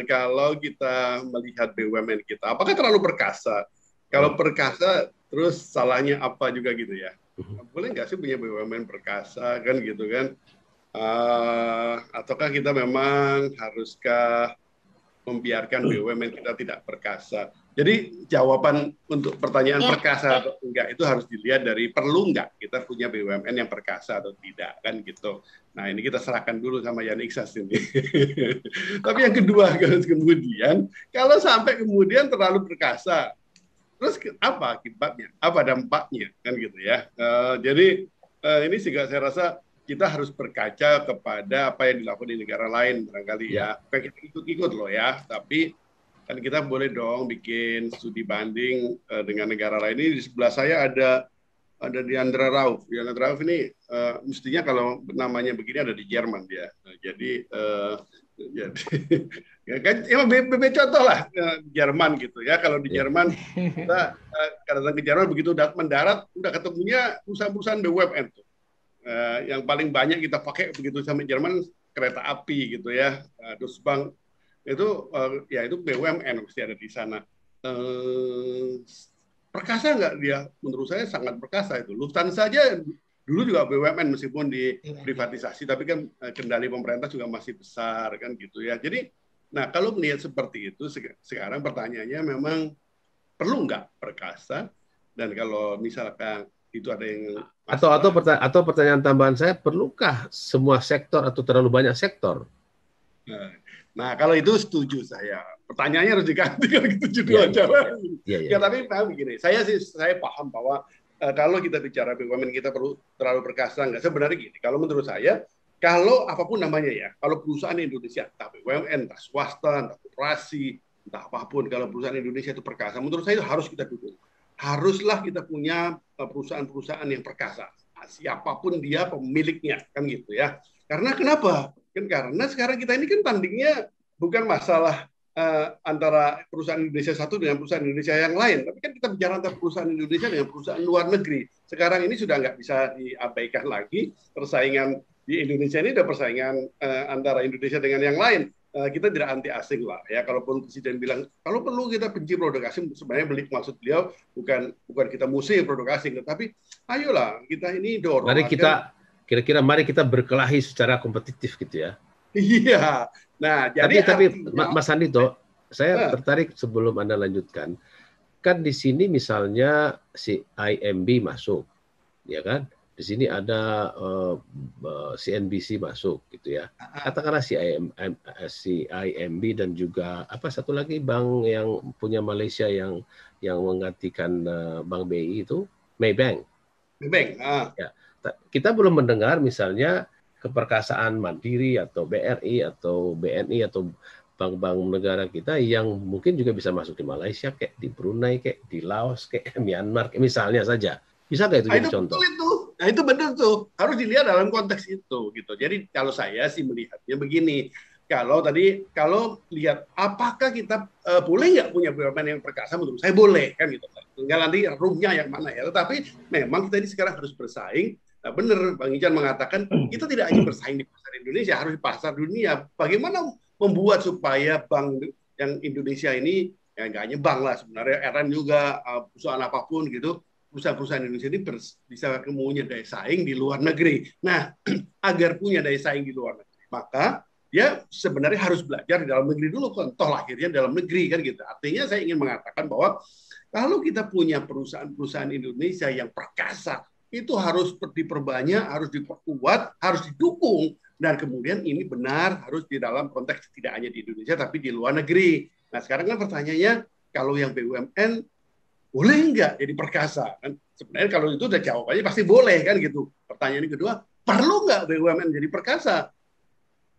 kalau kita melihat BUMN kita, apakah terlalu perkasa? Kalau perkasa, terus salahnya apa juga gitu ya? Boleh nggak sih punya BUMN perkasa kan gitu kan? Ataukah kita memang haruskah membiarkan BUMN kita tidak perkasa? Jadi jawaban untuk pertanyaan perkasa atau enggak itu harus dilihat dari perlu nggak kita punya BUMN yang perkasa atau tidak kan gitu. Nah ini kita serahkan dulu sama Yan Iksas ini. Tapi yang kedua kemudian kalau sampai kemudian terlalu perkasa, terus apa akibatnya, apa dampaknya kan gitu ya. Jadi ini juga saya rasa kita harus berkaca kepada apa yang dilakukan di negara lain barangkali ya. Bukan kita ikut-ikut loh ya, tapi kan kita boleh dong bikin studi banding dengan negara lain. Ini di sebelah saya ada Diandra Rauf. Diandra Rauf ini mestinya kalau namanya begini ada di Jerman dia. Jadi ya kan emang contoh lah Jerman gitu ya. Kalau di Jerman kita kadang-kadang ke Jerman begitu mendarat udah ketemunya perusahaan-perusahaan BUMN tuh. Yang paling banyak kita pakai begitu sampai Jerman kereta api gitu ya. Dusbang itu ya itu BUMN mesti ada di sana. Perkasa nggak dia? Menurut saya sangat perkasa itu. Lufthansa saja dulu juga BUMN meskipun diprivatisasi, tapi kan kendali pemerintah juga masih besar kan gitu ya. Jadi, nah kalau melihat seperti itu sekarang pertanyaannya memang perlu nggak perkasa? Dan kalau misalkan itu ada yang
atau pertanyaan tambahan saya, perlukah semua sektor atau terlalu banyak sektor?
Nah, kalau itu setuju saya. Pertanyaannya harus diganti kalau gitu juga jawab. Ya, tapi begini, saya paham bahwa kalau kita bicara BUMN kita perlu terlalu perkasa, nggak sebenarnya gini. Kalau menurut saya, kalau apapun namanya ya, kalau perusahaan Indonesia, entah BUMN, entah swasta, entah koperasi, entah apapun, kalau perusahaan Indonesia itu perkasa, menurut saya itu harus kita dukung. Haruslah kita punya perusahaan-perusahaan yang perkasa. Siapapun dia pemiliknya, kan gitu ya. Karena kenapa? Kan karena sekarang kita ini kan tandingnya bukan masalah antara perusahaan Indonesia satu dengan perusahaan Indonesia yang lain, tapi kan kita bicara antara perusahaan Indonesia dengan perusahaan luar negeri. Sekarang ini sudah nggak bisa diabaikan lagi, persaingan di Indonesia ini ada persaingan antara Indonesia dengan yang lain. Kita tidak anti asing lah ya. Kalaupun Presiden bilang kalau perlu kita benci produk asing, sebenarnya maksud beliau bukan kita musuh produk asing, tetapi ayolah kita ini dorong.
Mari kita berkelahi secara kompetitif gitu ya.
Iya. Nah, jadi
tapi Mas Andito, saya tertarik sebelum Anda lanjutkan. Kan di sini misalnya si IMB masuk, ya kan? Di sini ada CNBC masuk gitu ya. Katakanlah si IMB dan juga apa satu lagi bank yang punya Malaysia yang menggantikan Bank BI itu Maybank.
Maybank.
Ya. Kita belum mendengar misalnya keperkasaan Mandiri atau BRI atau BNI atau bank-bank negara kita yang mungkin juga bisa masuk di Malaysia, kayak di Brunei, kayak di Laos, kayak Myanmar, kayak misalnya saja. Bisa nggak itu jadi contoh?
Nah itu benar tuh, harus dilihat dalam konteks itu gitu. Jadi kalau saya sih melihatnya begini, kalau lihat apakah kita boleh nggak punya BUMN yang perkasa, menurut saya boleh kan gitu. Tinggal nanti roomnya yang mana ya. Tetapi memang kita ini sekarang harus bersaing. Nah, benar Bang Ican mengatakan kita tidak hanya bersaing di pasar Indonesia, harus di pasar dunia. Bagaimana membuat supaya bank yang Indonesia ini ya nggak hanya bank lah sebenarnya, RM juga perusahaan apapun gitu, perusahaan-perusahaan Indonesia ini bisa kemudian daya saing di luar negeri. Nah, agar punya daya saing di luar negeri, maka dia sebenarnya harus belajar di dalam negeri dulu, toh lahirnya dalam negeri kan gitu. Artinya saya ingin mengatakan bahwa kalau kita punya perusahaan-perusahaan Indonesia yang perkasa, itu harus diperbanyak, harus diperkuat, harus didukung, dan kemudian ini benar harus di dalam konteks tidak hanya di Indonesia tapi di luar negeri. Nah sekarang kan pertanyaannya, kalau yang BUMN boleh nggak jadi perkasa? Kan sebenarnya kalau itu udah jawabannya pasti boleh kan gitu. Pertanyaan yang kedua, perlu nggak BUMN jadi perkasa?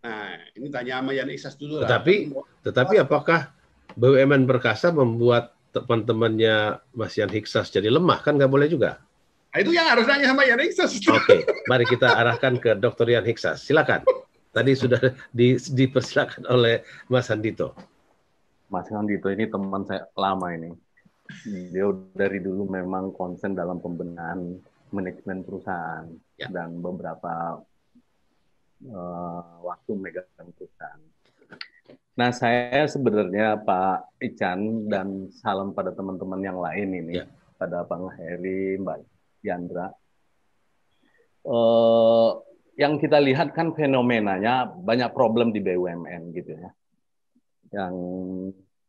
Nah, ini tanya sama Yan Iksas dulu lah.
Tetapi apakah BUMN perkasa membuat teman-temannya Mas Yan Iksas jadi lemah? Kan nggak boleh juga.
Nah, itu yang harus nanya sama Yan Iksas.
Oke, mari kita arahkan ke Dr. Yan Iksas. Silakan. Tadi sudah dipersilakan oleh Mas Handito.
Mas Handito ini teman saya lama ini. Dia dari dulu memang konsen dalam pembenahan manajemen perusahaan dan beberapa waktu megang perusahaan. Nah, saya sebenarnya Pak Ican dan salam pada teman-teman yang lain ini, pada Bang Heri, Mbak Yandra. Yang kita lihat kan fenomenanya banyak problem di BUMN gitu ya. Yang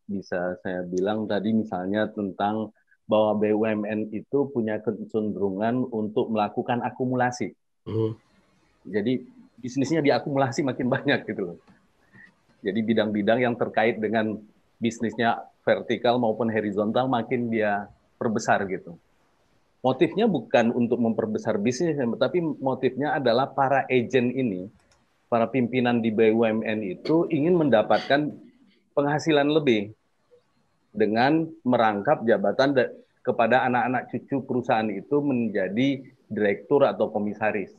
bisa saya bilang tadi misalnya tentang bahwa BUMN itu punya kecenderungan untuk melakukan akumulasi. Jadi bisnisnya diakumulasi makin banyak gitu loh. Jadi bidang-bidang yang terkait dengan bisnisnya vertikal maupun horizontal makin dia perbesar gitu. Motifnya bukan untuk memperbesar bisnis, tapi motifnya adalah para agen ini, para pimpinan di BUMN itu ingin mendapatkan penghasilan lebih dengan merangkap jabatan kepada anak-anak cucu perusahaan itu menjadi direktur atau komisaris.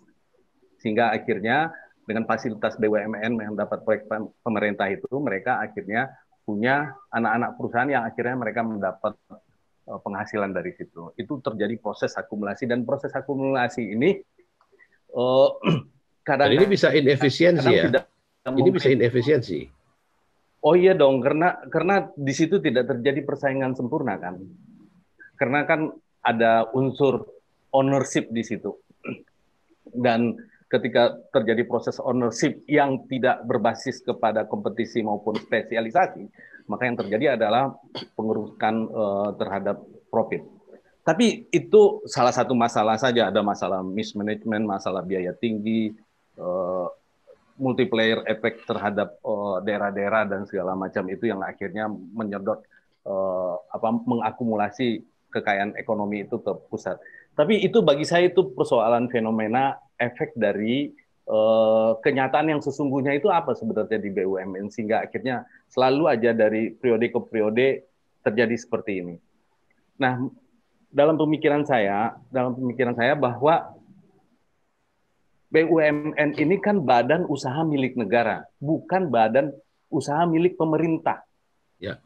Sehingga akhirnya dengan fasilitas BUMN yang dapat proyek pemerintah itu, mereka akhirnya punya anak-anak perusahaan yang akhirnya mereka mendapat penghasilan dari situ. Itu terjadi proses akumulasi, dan proses akumulasi ini
kadang ini bisa inefisiensi ya. Ini bisa inefisiensi.
Oh iya dong, karena di situ tidak terjadi persaingan sempurna kan. Karena kan ada unsur ownership di situ. Dan ketika terjadi proses ownership yang tidak berbasis kepada kompetisi maupun spesialisasi, maka yang terjadi adalah pengurusan terhadap profit. Tapi itu salah satu masalah saja, ada masalah mismanagement, masalah biaya tinggi, multiplier efek terhadap daerah-daerah dan segala macam itu yang akhirnya menyedot mengakumulasi kekayaan ekonomi itu ke pusat. Tapi itu bagi saya itu persoalan fenomena efek dari kenyataan yang sesungguhnya itu apa sebenarnya di BUMN, sehingga akhirnya selalu aja dari periode ke periode terjadi seperti ini. Nah, dalam pemikiran saya bahwa BUMN ini kan badan usaha milik negara, bukan badan usaha milik pemerintah.
Ya.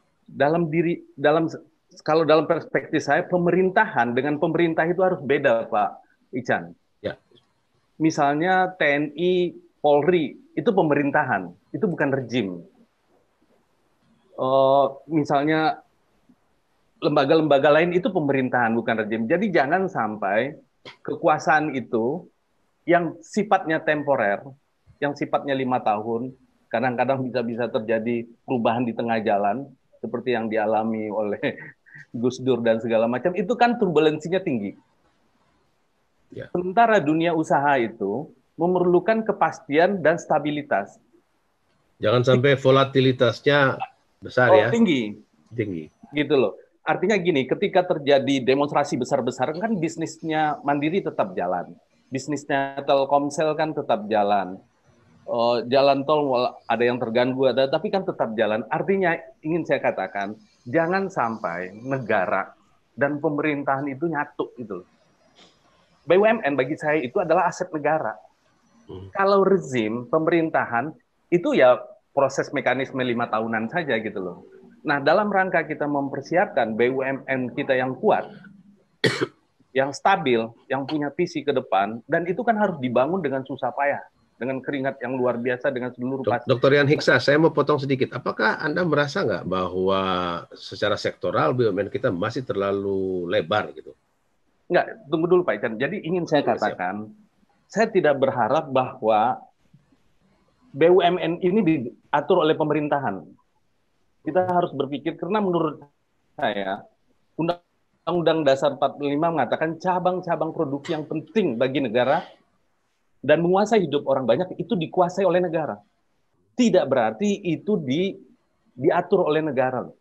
Kalau dalam perspektif saya, pemerintahan dengan pemerintah itu harus beda, Pak Ican.
Ya.
Misalnya TNI, Polri, itu pemerintahan, itu bukan rejim. Misalnya lembaga-lembaga lain itu pemerintahan, bukan rejim. Jadi jangan sampai kekuasaan itu yang sifatnya temporer, yang sifatnya 5 tahun, kadang-kadang bisa terjadi perubahan di tengah jalan, seperti yang dialami oleh Gus Dur dan segala macam, itu kan turbulensinya tinggi.
Ya.
Sementara dunia usaha itu memerlukan kepastian dan stabilitas.
Jangan sampai volatilitasnya besar ya.
Tinggi. Gitu loh. Artinya gini, ketika terjadi demonstrasi besar-besaran kan bisnisnya Mandiri tetap jalan. Bisnisnya Telkomsel kan tetap jalan. Jalan tol ada yang terganggu, tapi kan tetap jalan. Artinya ingin saya katakan, jangan sampai negara dan pemerintahan itu nyatu gitu. BUMN bagi saya itu adalah aset negara. Kalau rezim pemerintahan itu ya proses mekanisme 5 tahunan saja gitu loh. Nah, dalam rangka kita mempersiapkan BUMN kita yang kuat, yang stabil, yang punya visi ke depan, dan itu kan harus dibangun dengan susah payah, dengan keringat yang luar biasa, dengan seluruh
Dr. Yan Hiksa, saya mau potong sedikit. Apakah Anda merasa nggak bahwa secara sektoral BUMN kita masih terlalu lebar gitu?
Enggak, tunggu dulu Pak Ican. Jadi ingin saya katakan, saya tidak berharap bahwa BUMN ini diatur oleh pemerintahan. Kita harus berpikir, karena menurut saya, Undang-Undang Dasar 45 mengatakan cabang-cabang produksi yang penting bagi negara dan menguasai hidup orang banyak itu dikuasai oleh negara. Tidak berarti itu diatur oleh negara.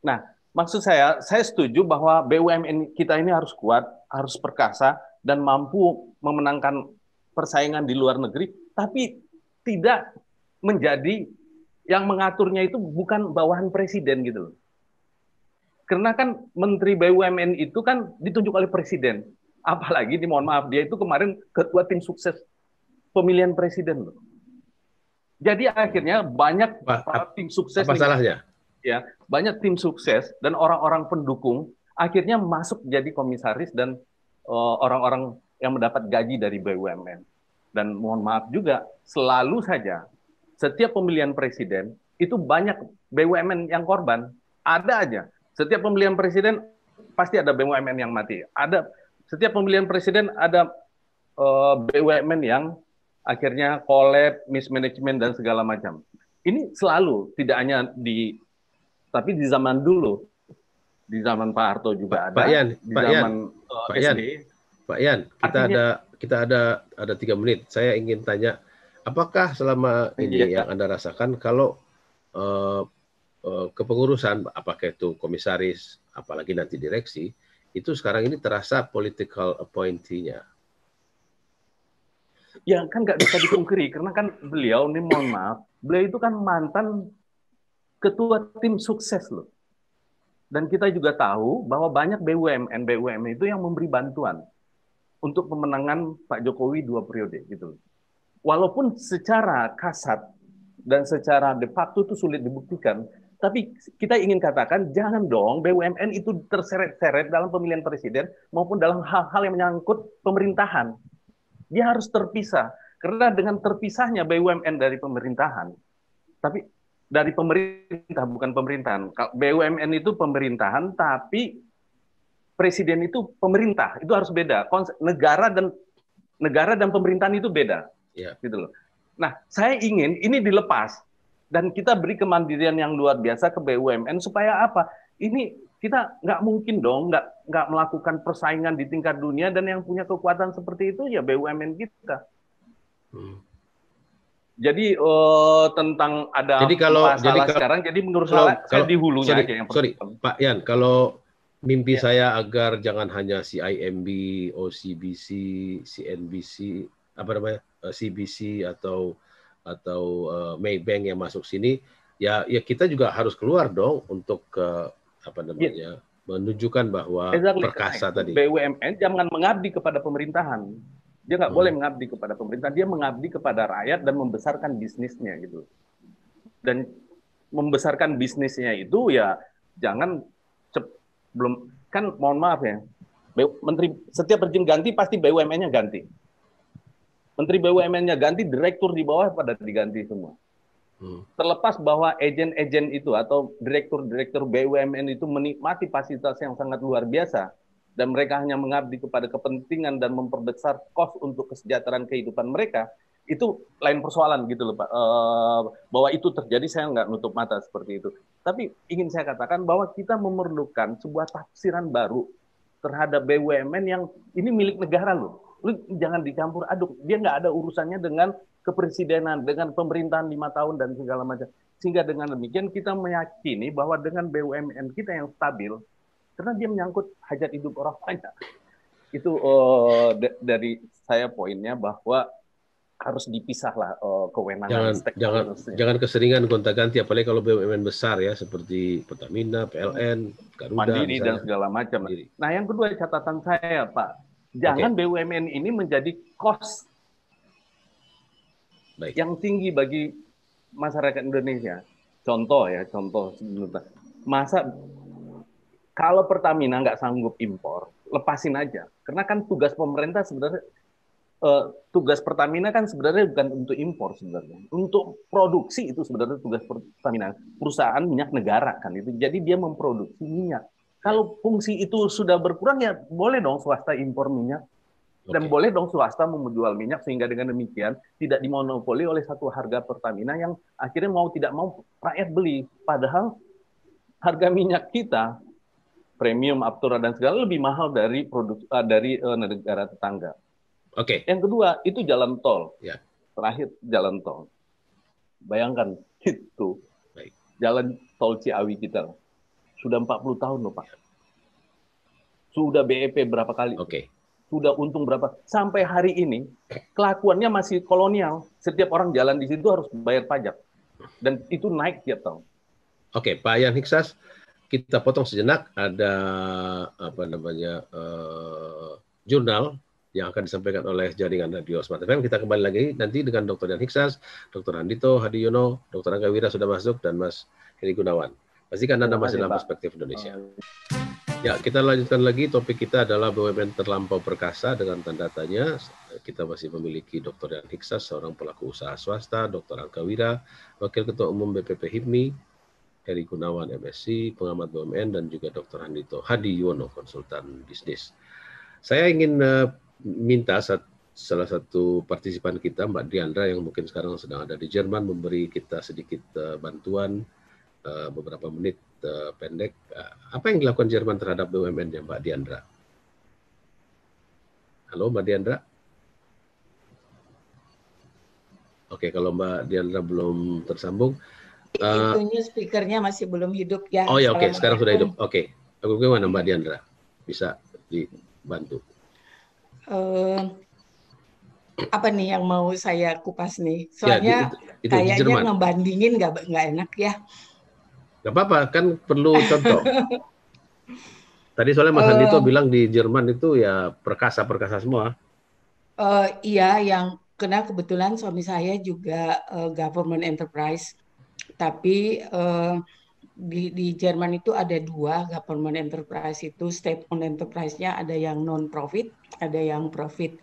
Nah, maksud saya setuju bahwa BUMN kita ini harus kuat, harus perkasa, dan mampu memenangkan persaingan di luar negeri, tapi tidak menjadi yang mengaturnya itu bukan bawahan presiden gitu loh. Karena kan Menteri BUMN itu kan ditunjuk oleh presiden. Apalagi, mohon maaf, dia itu kemarin ketua tim sukses pemilihan presiden loh. Jadi akhirnya banyak para tim sukses.
Apa salahnya?
Ya, banyak tim sukses dan orang-orang pendukung akhirnya masuk jadi komisaris dan orang-orang yang mendapat gaji dari BUMN. Dan mohon maaf juga, selalu saja setiap pemilihan presiden itu banyak BUMN yang korban. Ada aja. Setiap pemilihan presiden pasti ada BUMN yang mati. Ada setiap pemilihan presiden ada BUMN yang akhirnya collab, mismanagement dan segala macam. Ini selalu, tidak hanya tapi di zaman dulu, di zaman Pak Harto juga ada.
Pak Yan,
di zaman SBY.
Pak Yan, kita ada 3 menit. Saya ingin tanya, apakah selama ini yang Anda rasakan kalau kepengurusan, apakah itu komisaris, apalagi nanti direksi, itu sekarang ini terasa political appointee-nya?
Ya kan nggak bisa dipungkiri, karena kan beliau, ini mohon maaf, beliau itu kan mantan ketua tim sukses loh. Dan kita juga tahu bahwa banyak BUMN itu yang memberi bantuan untuk pemenangan Pak Jokowi 2 periode gitu. Walaupun secara kasat dan secara de facto itu sulit dibuktikan, tapi kita ingin katakan jangan dong BUMN itu terseret-seret dalam pemilihan presiden maupun dalam hal-hal yang menyangkut pemerintahan. Dia harus terpisah, karena dengan terpisahnya BUMN dari pemerintahan, tapi dari pemerintah bukan pemerintahan. BUMN itu pemerintahan, tapi presiden itu pemerintah, itu harus beda. Negara dan pemerintahan itu beda. Gitu loh. Nah, saya ingin ini dilepas dan kita beri kemandirian yang luar biasa ke BUMN supaya apa? Ini kita nggak mungkin dong nggak melakukan persaingan di tingkat dunia, dan yang punya kekuatan seperti itu ya BUMN kita. Jadi tentang ada masalah sekarang, jadi menurut saya di hulunya aja yang
Pak Yan, kalau mimpi saya agar jangan hanya CIMB, OCBC, CNBC, apa namanya, CBC atau Maybank yang masuk sini, ya kita juga harus keluar dong untuk menunjukkan bahwa perkasa tadi.
BUMN jangan mengabdi kepada pemerintahan. Dia nggak boleh mengabdi kepada pemerintah, dia mengabdi kepada rakyat dan membesarkan bisnisnya gitu. Dan membesarkan bisnisnya itu ya jangan belum, kan mohon maaf ya, setiap rezim ganti pasti BUMN-nya ganti. Menteri BUMN-nya ganti, direktur di bawah pada diganti semua. Terlepas bahwa agen-agen itu atau direktur-direktur BUMN itu menikmati fasilitas yang sangat luar biasa, dan mereka hanya mengabdi kepada kepentingan dan memperbesar kos untuk kesejahteraan kehidupan mereka, itu lain persoalan gitu loh Pak. Bahwa itu terjadi, saya nggak nutup mata seperti itu. Tapi ingin saya katakan bahwa kita memerlukan sebuah tafsiran baru terhadap BUMN yang ini milik negara loh. Lu jangan dicampur aduk. Dia nggak ada urusannya dengan kepresidenan, dengan pemerintahan 5 tahun dan segala macam. Sehingga dengan demikian kita meyakini bahwa dengan BUMN kita yang stabil, karena dia menyangkut hajat hidup orang banyak. Itu dari saya poinnya bahwa harus dipisahlah kewenangan.
Jangan keseringan gonta-ganti, apalagi kalau BUMN besar ya, seperti Pertamina, PLN, Garuda,
Mandiri dan segala macam. Nah, yang kedua catatan saya Pak, jangan BUMN ini menjadi cost yang tinggi bagi masyarakat Indonesia. Contoh sebentar. Masa kalau Pertamina nggak sanggup impor, lepasin aja. Karena kan tugas pemerintah sebenarnya, tugas Pertamina kan sebenarnya bukan untuk impor sebenarnya. Untuk produksi itu sebenarnya tugas Pertamina. Perusahaan minyak negara kan itu. Jadi dia memproduksi minyak. Kalau fungsi itu sudah berkurang ya boleh dong swasta impor minyak. Dan boleh dong swasta menjual minyak sehingga dengan demikian tidak dimonopoli oleh satu harga Pertamina yang akhirnya mau tidak mau rakyat beli. Padahal harga minyak kita premium, Aptura dan segala lebih mahal dari negara tetangga. Yang kedua itu jalan tol. Terakhir jalan tol. Bayangkan itu jalan tol Ciawi kita sudah 40 tahun loh Pak. Sudah BEP berapa kali? Sudah untung berapa? Sampai hari ini kelakuannya masih kolonial. Setiap orang jalan di situ harus bayar pajak dan itu naik tiap tahun.
Pak Yan Hiksas, kita potong sejenak. Ada jurnal yang akan disampaikan oleh jaringan radio Smart FM. Kita kembali lagi nanti dengan Dr. Yan Hiksas, Dr. Andito Hadiono, Dr. Angga Wira sudah masuk dan Mas Heri Gunawan. Pastikan Anda masih dalam perspektif Indonesia. Ya, kita lanjutkan lagi. Topik kita adalah BUMN terlampau perkasa dengan tanda tanya. Kita masih memiliki Dr. Yan Hiksas, seorang pelaku usaha swasta, Dr. Angga Wira, Wakil Ketua Umum BPP HIPMI, Heri Gunawan MSc, pengamat BUMN, dan juga Dr. Andito Hadiono, konsultan bisnis. Saya ingin minta salah satu partisipan kita, Mbak Diandra, yang mungkin sekarang sedang ada di Jerman, memberi kita sedikit bantuan beberapa menit pendek. Apa yang dilakukan Jerman terhadap BUMN ya, Mbak Diandra? Halo, Mbak Diandra? Kalau Mbak Diandra belum tersambung.
Itunya speakernya masih belum hidup ya.
Oh ya, sekarang sudah hidup. Bagaimana Mbak Diandra? Bisa dibantu?
Apa nih yang mau saya kupas nih? Soalnya itu kayaknya ngebandingin nggak enak ya.
Nggak apa-apa, kan perlu contoh. Tadi soalnya Mas Andito bilang di Jerman itu ya perkasa semua.
Iya, yang kena kebetulan suami saya juga government enterprise. Tapi di Jerman itu ada dua government enterprise itu, state-owned enterprise-nya ada yang non-profit, ada yang profit.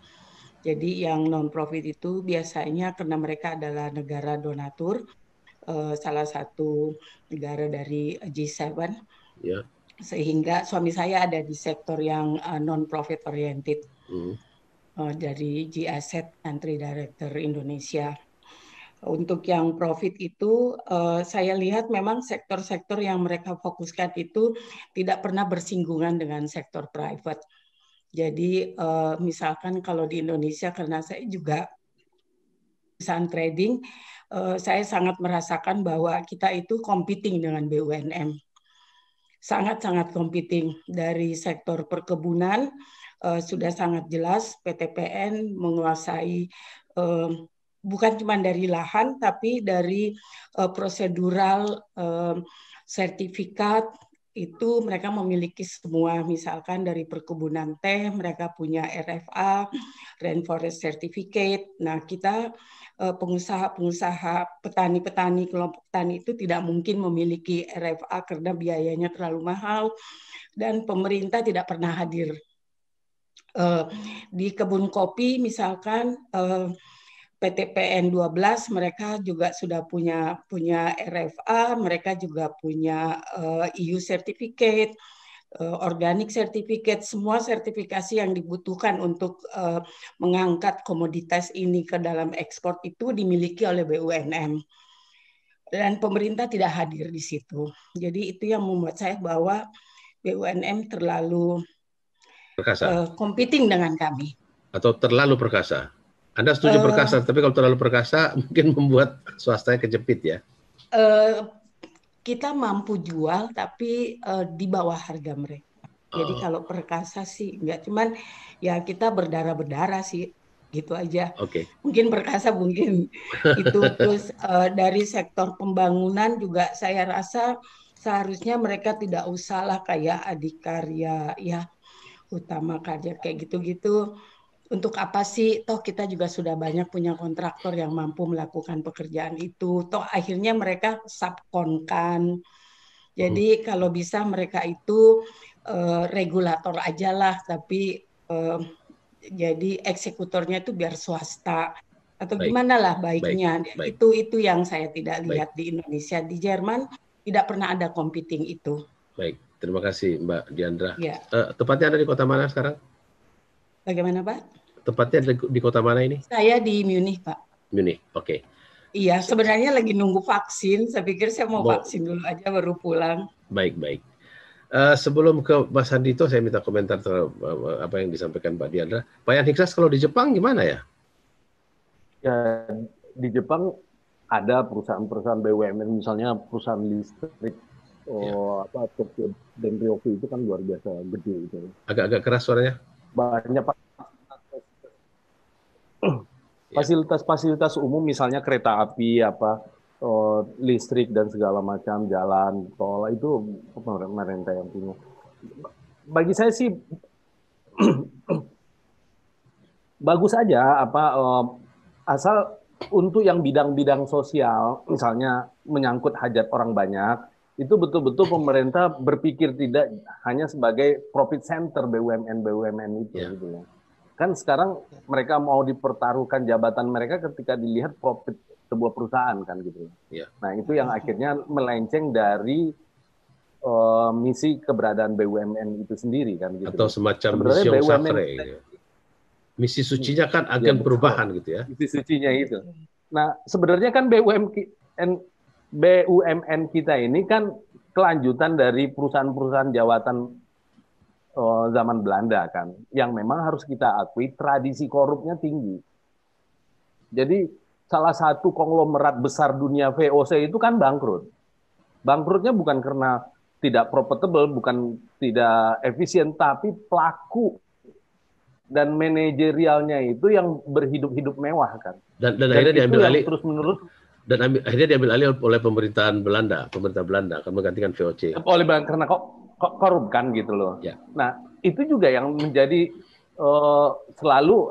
Jadi yang non-profit itu biasanya karena mereka adalah negara donatur, salah satu negara dari G7, sehingga suami saya ada di sektor yang non-profit oriented dari G-Asset Country Director Indonesia. Untuk yang profit itu saya lihat memang sektor-sektor yang mereka fokuskan itu tidak pernah bersinggungan dengan sektor private. Jadi misalkan kalau di Indonesia, karena saya juga perusahaan trading, saya sangat merasakan bahwa kita itu competing dengan BUMN. Sangat-sangat competing. Dari sektor perkebunan sudah sangat jelas PTPN menguasai bukan cuma dari lahan, tapi dari prosedural sertifikat itu mereka memiliki semua. Misalkan dari perkebunan teh, mereka punya RFA, Rainforest Certificate. Nah, kita pengusaha-pengusaha, petani-petani, kelompok tani itu tidak mungkin memiliki RFA karena biayanya terlalu mahal dan pemerintah tidak pernah hadir. Di kebun kopi misalkan PTPN 12 mereka juga sudah punya RFA, mereka juga punya EU certificate, organic certificate, semua sertifikasi yang dibutuhkan untuk mengangkat komoditas ini ke dalam ekspor itu dimiliki oleh BUMN. Dan pemerintah tidak hadir di situ. Jadi itu yang membuat saya bahwa BUMN terlalu competing dengan kami.
Atau terlalu perkasa? Anda setuju perkasa, tapi kalau terlalu perkasa mungkin membuat swastanya kejepit ya?
Kita mampu jual, tapi di bawah harga mereka. Jadi kalau perkasa sih enggak, cuman ya kita berdarah-berdarah sih, gitu aja. Mungkin perkasa, mungkin itu. Terus dari sektor pembangunan juga saya rasa seharusnya mereka tidak usahlah kayak Adikarya, ya, Utama Karya kayak gitu-gitu. untuk apa sih? Toh kita juga sudah banyak punya kontraktor yang mampu melakukan pekerjaan itu. Toh akhirnya mereka subkon kan. Jadi kalau bisa mereka itu regulator aja lah, tapi jadi eksekutornya itu biar swasta atau gimana lah baiknya. Itu yang saya tidak lihat di Indonesia. Di Jerman tidak pernah ada competing itu.
Baik, terima kasih Mbak Diandra.
Ya.
Tepatnya ada di kota mana sekarang?
Bagaimana Pak?
Tepatnya di kota mana ini?
Saya di Munich Pak.
Munich, oke.
Iya, sebenarnya lagi nunggu vaksin. Saya pikir saya mau vaksin dulu aja baru pulang.
Baik. Sebelum ke Mas Handito, saya minta komentar terhadap apa yang disampaikan Mbak Diandra. Pak Yan Hiksas, kalau di Jepang gimana ya?
Ya, di Jepang ada perusahaan-perusahaan BUMN, misalnya perusahaan listrik, Tokyo dan Ryoku itu kan luar biasa gede gitu.
Agak-agak keras suaranya.
Banyak fasilitas umum, misalnya kereta api, listrik dan segala macam, jalan, tol, itu pemerintah yang punya. Bagi saya sih bagus aja, asal untuk yang bidang-bidang sosial, misalnya menyangkut hajat orang banyak, itu betul-betul pemerintah berpikir tidak hanya sebagai profit center BUMN itu, gitu ya. Kan sekarang mereka mau dipertaruhkan jabatan mereka ketika dilihat profit sebuah perusahaan kan gitu.
Ya.
Nah itu yang akhirnya melenceng dari misi keberadaan BUMN itu sendiri kan gitu.
Atau semacam misi sacre. Gitu. Misi sucinya kan agen perubahan gitu ya.
Misi sucinya itu. Nah sebenarnya kan BUMN kita ini kan kelanjutan dari perusahaan-perusahaan jawatan zaman Belanda kan, yang memang harus kita akui tradisi korupnya tinggi. Jadi salah satu konglomerat besar dunia VOC itu kan bangkrut. Bangkrutnya bukan karena tidak profitable, bukan tidak efisien, tapi pelaku dan manajerialnya itu yang berhidup-hidup mewah kan.
Dan akhirnya diambil alih
terus-menerus.
Dan akhirnya diambil alih oleh pemerintah Belanda akan menggantikan VOC.
Karena korup kan gitu loh.
Ya.
Nah itu juga yang menjadi selalu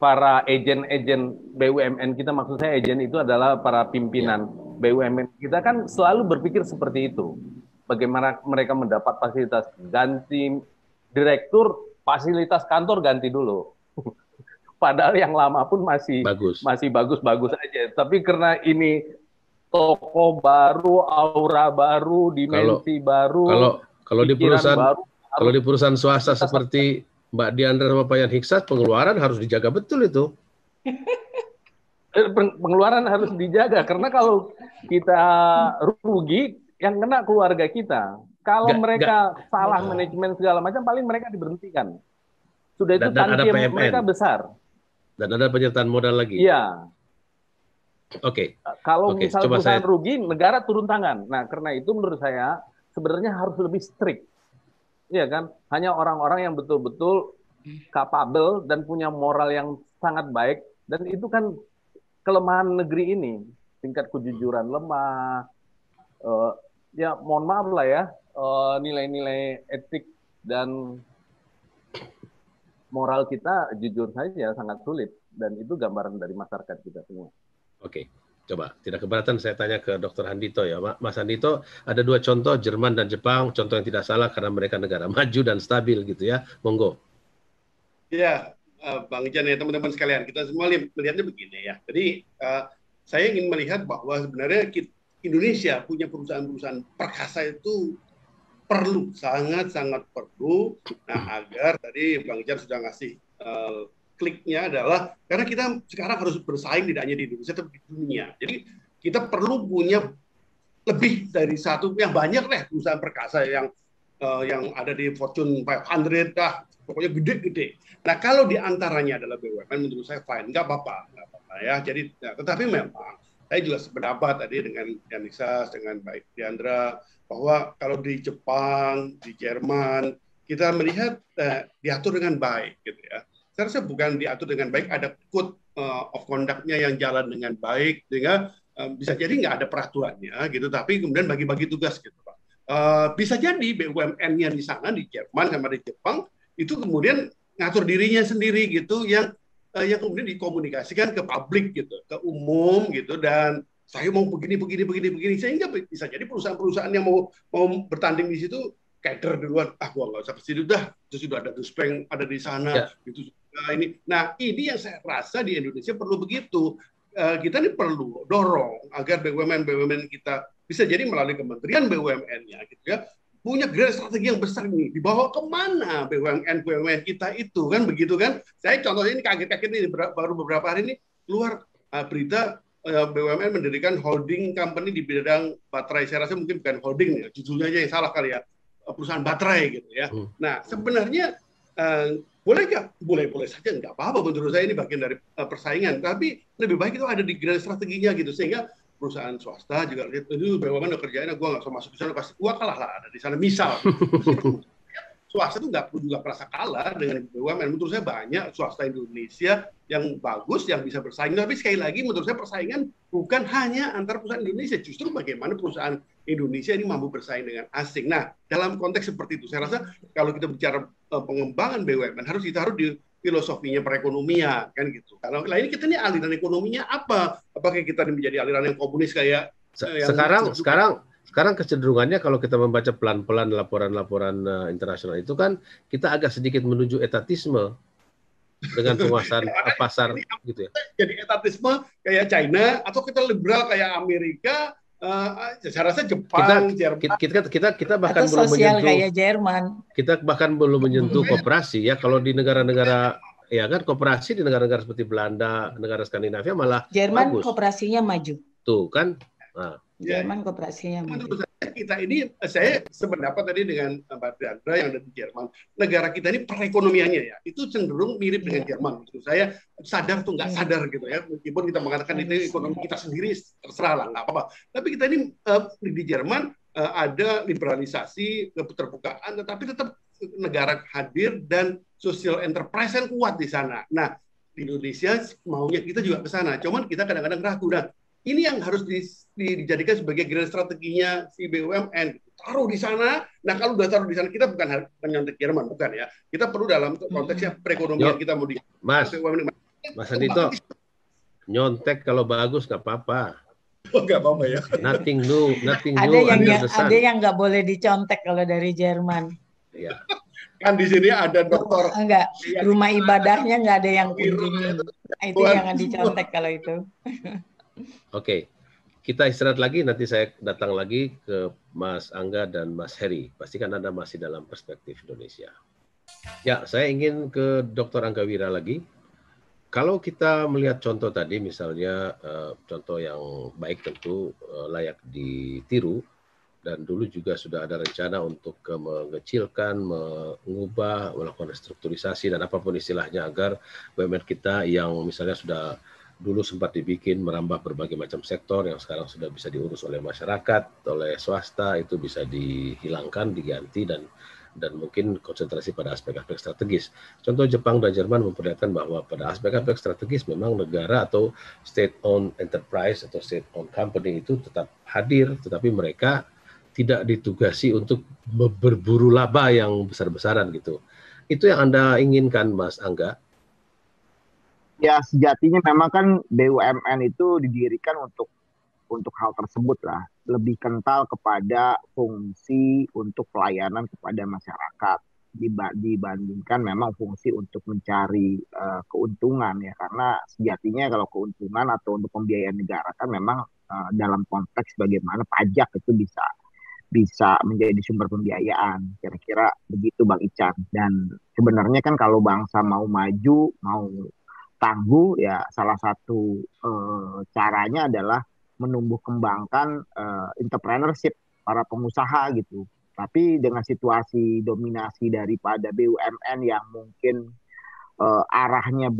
para agen-agen BUMN kita, maksud saya agen itu adalah para pimpinan BUMN kita kan selalu berpikir seperti itu. Bagaimana mereka mendapat fasilitas, ganti direktur, fasilitas kantor ganti dulu. Padahal yang lama pun masih bagus-bagus aja. Tapi karena ini toko baru, aura baru, dimensi baru.
Kalau di perusahaan swasta seperti Mbak Diandra sama Pak Yan Hiksas, pengeluaran harus dijaga betul itu.
Pengeluaran harus dijaga karena kalau kita rugi, yang kena keluarga kita. Kalau mereka salah manajemen segala macam, paling mereka diberhentikan. Sudah itu tantiem mereka besar.
Dan ada penyertaan modal lagi.
Iya.
Oke.
Kalau misalnya perusahaan rugi, negara turun tangan. Nah, karena itu menurut saya sebenarnya harus lebih strict. Iya kan? Hanya orang-orang yang betul-betul capable dan punya moral yang sangat baik. Dan itu kan kelemahan negeri ini. Tingkat kejujuran lemah. Ya mohon maaf lah ya. Nilai-nilai etik dan moral kita jujur saja sangat sulit. Dan itu gambaran dari masyarakat kita semua.
Oke. Coba, tidak keberatan saya tanya ke Dr. Handito ya. Mas Handito, ada dua contoh, Jerman dan Jepang, contoh yang tidak salah karena mereka negara maju dan stabil gitu ya. Monggo.
Ya, Bang Ijan ya, teman-teman sekalian, kita semua melihatnya begini ya. Jadi, saya ingin melihat bahwa sebenarnya Indonesia punya perusahaan-perusahaan perkasa itu perlu, sangat-sangat perlu. Nah, agar tadi Bang Ijan sudah ngasih kliknya adalah karena kita sekarang harus bersaing tidak hanya di Indonesia tapi di dunia. Jadi kita perlu punya lebih dari satu yang banyak deh perusahaan perkasa yang ada di Fortune 500 pokoknya gede-gede. Nah kalau diantaranya adalah BUMN menurut saya fine, nggak apa-apa ya. Jadi tetapi memang saya juga sependapat tadi dengan Yan Hiksas, dengan Mbak Diandra bahwa kalau di Jepang, di Jerman kita melihat diatur dengan baik gitu ya. Saya rasa bukan diatur dengan baik, ada code of conduct-nya yang jalan dengan baik, sehingga bisa jadi nggak ada peraturannya, gitu. Tapi kemudian bagi-bagi tugas, gitu, Pak. Bisa jadi BUMN-nya di sana, di Jerman sama di Jepang, itu kemudian ngatur dirinya sendiri gitu, yang kemudian dikomunikasikan ke publik gitu, ke umum gitu, dan saya mau begini, sehingga bisa jadi perusahaan-perusahaan yang mau bertanding di situ kader duluan, gua nggak usah ke situ dah, itu sudah ada Duspeng ada di sana, itu ini. Nah, ini yang saya rasa di Indonesia perlu begitu. Kita ini perlu dorong agar BUMN kita bisa jadi melalui Kementerian BUMN-nya gitu ya, punya grand strategi yang besar nih, dibawa kemana BUMN kita itu, kan begitu kan. Saya contohnya ini kaget-kaget nih, baru beberapa hari ini keluar berita BUMN mendirikan holding company di bidang baterai. Saya rasa mungkin bukan holding ya, judulnya aja yang salah kali ya, perusahaan baterai gitu ya. Nah, sebenarnya boleh saja, nggak apa-apa menurut saya, ini bagian dari persaingan, tapi lebih baik itu ada di grand strateginya gitu, sehingga perusahaan swasta juga lihat, itu BUMN udah kerjainnya, gue nggak usah masuk di sana, pasti gue kalah lah ada di sana, misal. Swasta itu nggak perlu juga merasa kalah dengan BUMN. Menurut saya banyak swasta Indonesia yang bagus, yang bisa bersaing. Tapi sekali lagi menurut saya persaingan bukan hanya antar perusahaan Indonesia, justru bagaimana perusahaan Indonesia ini mampu bersaing dengan asing. Nah, dalam konteks seperti itu, saya rasa kalau kita bicara pengembangan BUMN harus ditaruh di filosofinya perekonomian, kan gitu. Kalau lain kita ini aliran ekonominya apa? Apakah kita menjadi aliran yang komunis kayak
sekarang kecenderungannya kalau kita membaca pelan-pelan laporan-laporan internasional itu kan kita agak sedikit menuju etatisme dengan penguasaan pasar gitu ya.
Jadi etatisme kayak China, atau kita liberal kayak Amerika, saya rasa Jepang, Jerman.
Kita bahkan
atau
belum menyentuh
kayak Jerman.
Kita bahkan belum menyentuh koperasi ya. Kalau di negara-negara ya kan, koperasi di negara-negara seperti Belanda, negara Skandinavia malah
Jerman
bagus.
Koperasinya maju.
Tuh kan. Nah.
Jerman koperasinya maju.
Menurut kita ini, saya sependapat tadi dengan Mbak Diandra yang ada di Jerman. Negara kita ini perekonomiannya ya, itu cenderung mirip dengan Jerman. Maksud saya sadar tuh nggak sadar gitu ya. Meskipun kita mengatakan itu ekonomi kita sendiri, terserah lah, nggak apa-apa. Tapi kita ini di Jerman ada liberalisasi, keterbukaan, tetapi tetap negara hadir dan social enterprise yang kuat di sana. Nah, di Indonesia maunya kita juga ke sana. Cuman kita kadang-kadang ragu. Nah, ini yang harus dijadikan sebagai grand strateginya si BUMN. Taruh di sana. Nah, kalau udah taruh di sana, kita bukan nyontek Jerman, bukan ya. Kita perlu dalam konteksnya perekonomian kita mau di
Mas Andito, nyontek kalau bagus nggak apa-apa.
Nggak apa-apa ya.
Nothing new.
Ada yang nggak boleh dicontek kalau dari Jerman.
Ya.
Kan di sini ada dokter.
Enggak, rumah ibadahnya nggak ada yang kunjungi. Itu jangan dicontek kalau itu.
Oke, kita istirahat lagi. Nanti saya datang lagi ke Mas Angga dan Mas Heri. Pastikan Anda masih dalam perspektif Indonesia. Ya, saya ingin ke Dr. Angga Wira lagi. Kalau kita melihat contoh tadi, misalnya contoh yang baik tentu layak ditiru, dan dulu juga sudah ada rencana untuk mengecilkan, mengubah, melakukan restrukturisasi dan apapun istilahnya agar BUMN kita yang misalnya sudah dulu sempat dibikin merambah berbagai macam sektor yang sekarang sudah bisa diurus oleh masyarakat, oleh swasta, itu bisa dihilangkan, diganti, dan mungkin konsentrasi pada aspek-aspek strategis. Contoh Jepang dan Jerman memperlihatkan bahwa pada aspek-aspek strategis memang negara atau state-owned enterprise atau state-owned company itu tetap hadir, tetapi mereka tidak ditugasi untuk berburu laba yang besar-besaran gitu. Itu yang Anda inginkan, Mas Angga?
Ya, sejatinya memang kan BUMN itu didirikan untuk hal tersebut lah, lebih kental kepada fungsi untuk pelayanan kepada masyarakat dibandingkan memang fungsi untuk mencari keuntungan ya, karena sejatinya kalau keuntungan atau untuk pembiayaan negara kan memang dalam konteks bagaimana pajak itu bisa menjadi sumber pembiayaan, kira-kira begitu Bang Ican. Dan sebenarnya kan kalau bangsa mau maju, mau tangguh ya, salah satu caranya adalah menumbuh kembangkan entrepreneurship para pengusaha gitu. Tapi dengan situasi dominasi daripada BUMN yang mungkin arahnya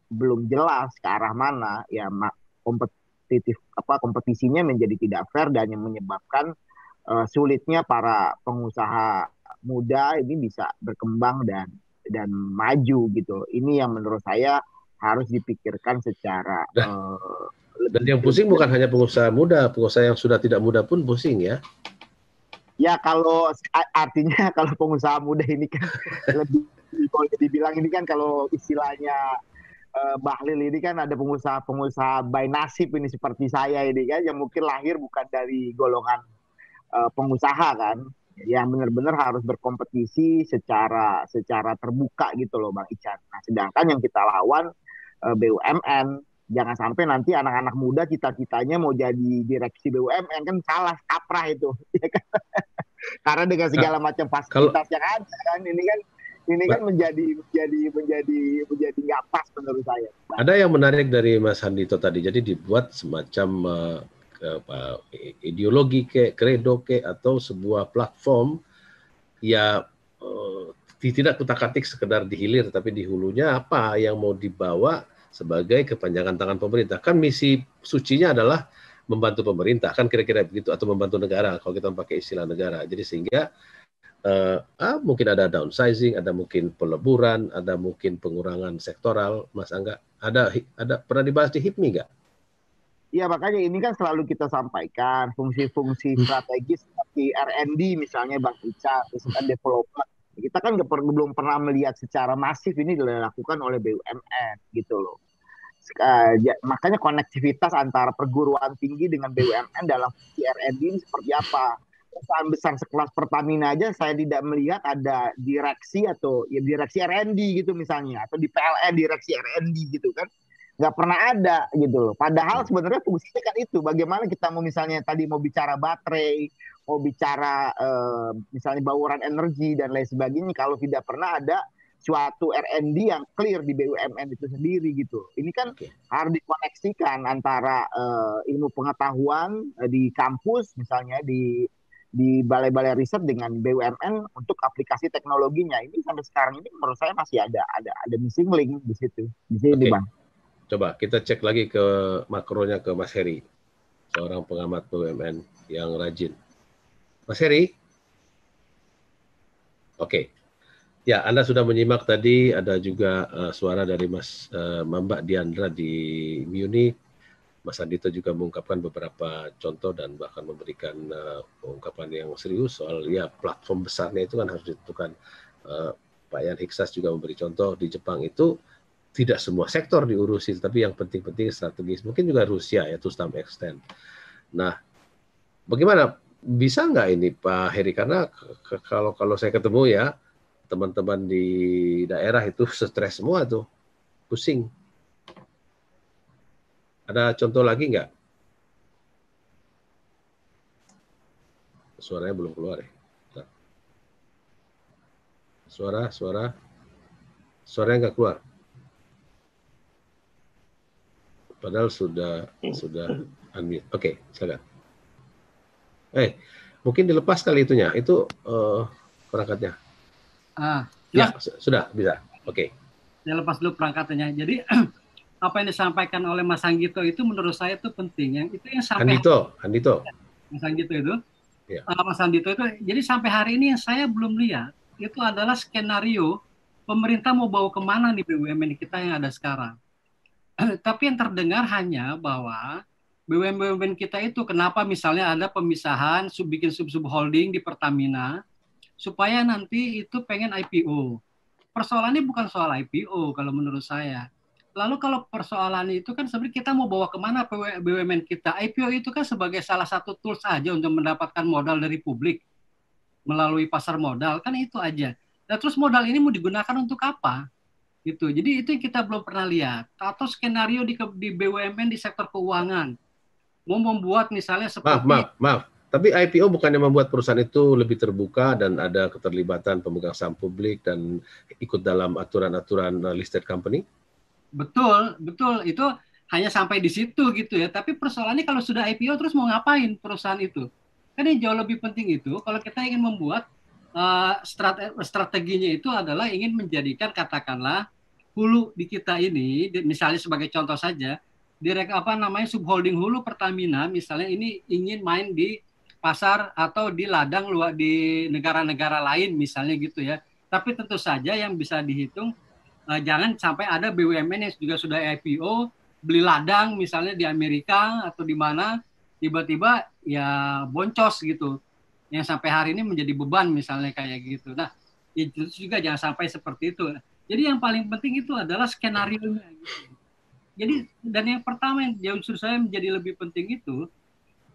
belum jelas ke arah mana ya, kompetisinya menjadi tidak fair dan yang menyebabkan sulitnya para pengusaha muda ini bisa berkembang dan maju gitu. Ini yang menurut saya harus dipikirkan secara
dan yang pusing bukan hanya pengusaha muda, pengusaha yang sudah tidak muda pun pusing ya.
Ya, kalau artinya kalau pengusaha muda ini kan Kalau dibilang ini kan kalau istilahnya Bahlil ini kan ada pengusaha by nasib ini seperti saya ini kan yang mungkin lahir bukan dari golongan pengusaha kan, yang benar-benar harus berkompetisi secara terbuka gitu loh Bang Ican. Nah, sedangkan yang kita lawan BUMN, jangan sampai nanti anak-anak muda cita-citanya mau jadi direksi BUMN, kan salah kaprah itu. Karena dengan segala macam fasilitas yang ada kan, ini kan menjadi nggak pas menurut saya.
Ada yang menarik dari Mas Handito tadi, jadi dibuat semacam ideologi kredo atau sebuah platform ya, tidak kutak-atik sekedar di hilir, tapi di hulunya apa yang mau dibawa sebagai kepanjangan tangan pemerintah. Kan misi sucinya adalah membantu pemerintah, kan kira-kira begitu, atau membantu negara kalau kita pakai istilah negara. Jadi sehingga mungkin ada downsizing, ada mungkin peleburan, ada mungkin pengurangan sektoral. Mas Angga, ada pernah dibahas di HIPMI nggak?
Iya, makanya ini kan selalu kita sampaikan fungsi-fungsi strategis seperti R&D misalnya Bang Ica, research and development. Kita kan belum pernah melihat secara masif ini dilakukan oleh BUMN gitu loh. Makanya konektivitas antara perguruan tinggi dengan BUMN dalam fungsi R&D ini seperti apa? Perusahaan besar sekelas Pertamina aja saya tidak melihat ada direksi atau ya direksi R&D gitu misalnya, atau di PLN direksi R&D gitu kan. Nggak pernah ada gitu loh. Padahal sebenarnya fungsinya kan itu. Bagaimana kita mau misalnya tadi mau bicara baterai, mau bicara misalnya bauran energi dan lain sebagainya, kalau tidak pernah ada suatu R&D yang clear di BUMN itu sendiri gitu. Ini kan harus dikoneksikan antara ilmu pengetahuan di kampus misalnya di balai-balai riset dengan BUMN untuk aplikasi teknologinya. Ini sampai sekarang ini menurut saya masih ada missing link di situ. Di sini Bang.
Coba kita cek lagi ke makronya ke Mas Heri, seorang pengamat BUMN yang rajin. Mas Heri? Oke. Ya, Anda sudah menyimak tadi, ada juga suara dari Mbak Diandra di Munich. Mas Andito juga mengungkapkan beberapa contoh dan bahkan memberikan ungkapan yang serius soal ya platform besarnya itu kan harus ditentukan. Pak Yan Hiksas juga memberi contoh di Jepang itu tidak semua sektor diurusi, tapi yang penting-penting strategis. Mungkin juga Rusia ya, to some extent. Nah, bagaimana? Bisa nggak ini Pak Heri? Karena kalau saya ketemu ya, teman-teman di daerah itu stres semua tuh, pusing. Ada contoh lagi nggak? Suaranya belum keluar ya. Suaranya nggak keluar. Padahal sudah unmute. Oke, silakan. Mungkin dilepas kali itunya. Itu perangkatnya. Ya, sudah bisa. Oke.
Saya lepas dulu perangkatnya. Jadi apa yang disampaikan oleh Mas Anggito itu menurut saya itu penting. Yang sampai
Andito.
Mas Anggito itu.
Ya.
Mas Andito itu. Jadi sampai hari ini yang saya belum lihat itu adalah skenario pemerintah mau bawa kemana nih BUMN kita yang ada sekarang. Tapi yang terdengar hanya bahwa BUMN kita itu kenapa misalnya ada pemisahan, bikin sub holding di Pertamina, supaya nanti itu pengen IPO. Persoalannya bukan soal IPO kalau menurut saya. Lalu kalau persoalan itu kan sebenarnya kita mau bawa kemana BUMN kita. IPO itu kan sebagai salah satu tools aja untuk mendapatkan modal dari publik melalui pasar modal, kan itu aja. Nah, terus modal ini mau digunakan untuk apa? Gitu. Jadi itu yang kita belum pernah lihat. Atau skenario di BUMN di sektor keuangan mau membuat misalnya seperti
maaf. Tapi IPO bukannya membuat perusahaan itu lebih terbuka dan ada keterlibatan pemegang saham publik dan ikut dalam aturan-aturan listed company?
Betul. Itu hanya sampai di situ gitu ya. Tapi persoalannya kalau sudah IPO terus mau ngapain perusahaan itu? Kan yang jauh lebih penting itu kalau kita ingin membuat strateginya itu adalah ingin menjadikan katakanlah hulu di kita ini, misalnya sebagai contoh saja, subholding hulu Pertamina misalnya ini ingin main di pasar atau di ladang di negara-negara lain misalnya gitu ya. Tapi tentu saja yang bisa dihitung jangan sampai ada BUMN yang juga sudah IPO beli ladang misalnya di Amerika atau di mana tiba-tiba ya boncos gitu. Yang sampai hari ini menjadi beban misalnya kayak gitu. Nah,
terus juga jangan sampai seperti itu. Jadi yang paling penting itu adalah skenario-nya. Gitu. Jadi dan yang pertama yang justru saya menjadi lebih penting itu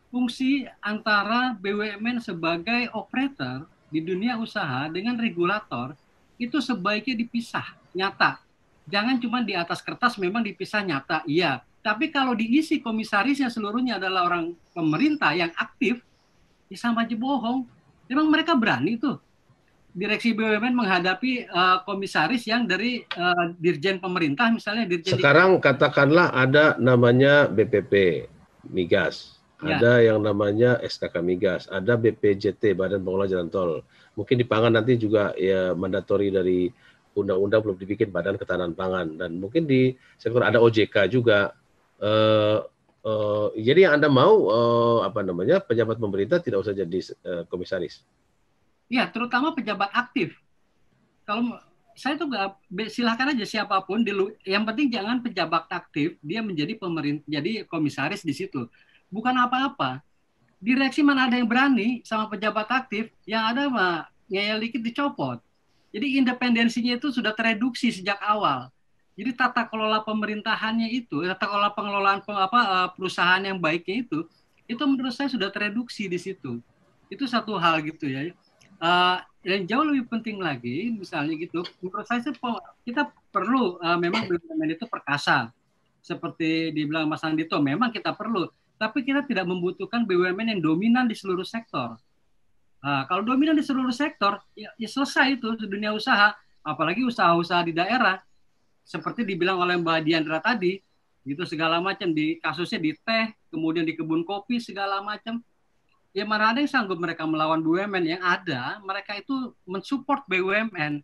fungsi antara BUMN sebagai operator di dunia usaha dengan regulator itu sebaiknya dipisah nyata. Jangan cuma di atas kertas memang dipisah nyata, iya. Tapi kalau diisi komisarisnya seluruhnya adalah orang pemerintah yang aktif, ya sama aja bohong. Memang mereka berani tuh direksi BUMN menghadapi komisaris yang dari dirjen pemerintah misalnya.
Sekarang katakanlah ada namanya BPP Migas, ya. Ada yang namanya SKK Migas, ada BPJT Badan Pengelola Jalan Tol. Mungkin di pangan nanti juga ya mandatori dari undang-undang belum dibikin Badan Ketahanan Pangan, dan mungkin di sektor ada OJK juga. Jadi yang Anda mau pejabat pemerintah tidak usah jadi komisaris.
Ya, terutama pejabat aktif. Kalau saya tuh silahkan aja siapapun, yang penting jangan pejabat aktif dia menjadi jadi komisaris di situ. Bukan apa-apa. Direksi mana ada yang berani sama pejabat aktif, yang ada mah ngeyel dikit dicopot. Jadi independensinya itu sudah tereduksi sejak awal. Jadi tata kelola pemerintahannya itu, tata kelola pengelolaan perusahaan yang baiknya itu menurut saya sudah tereduksi di situ. Itu satu hal gitu ya. Dan jauh lebih penting lagi, misalnya gitu, menurut saya kita perlu memang BUMN itu perkasa. Seperti dibilang Mas Andito, memang kita perlu. Tapi kita tidak membutuhkan BUMN yang dominan di seluruh sektor. Kalau dominan di seluruh sektor, ya selesai itu dunia usaha, apalagi usaha-usaha di daerah, seperti dibilang oleh Mbak Diandra tadi, gitu segala macam di kasusnya di teh, kemudian di kebun kopi segala macam. Ya mana ada yang sanggup mereka melawan BUMN, yang ada mereka itu mensupport BUMN.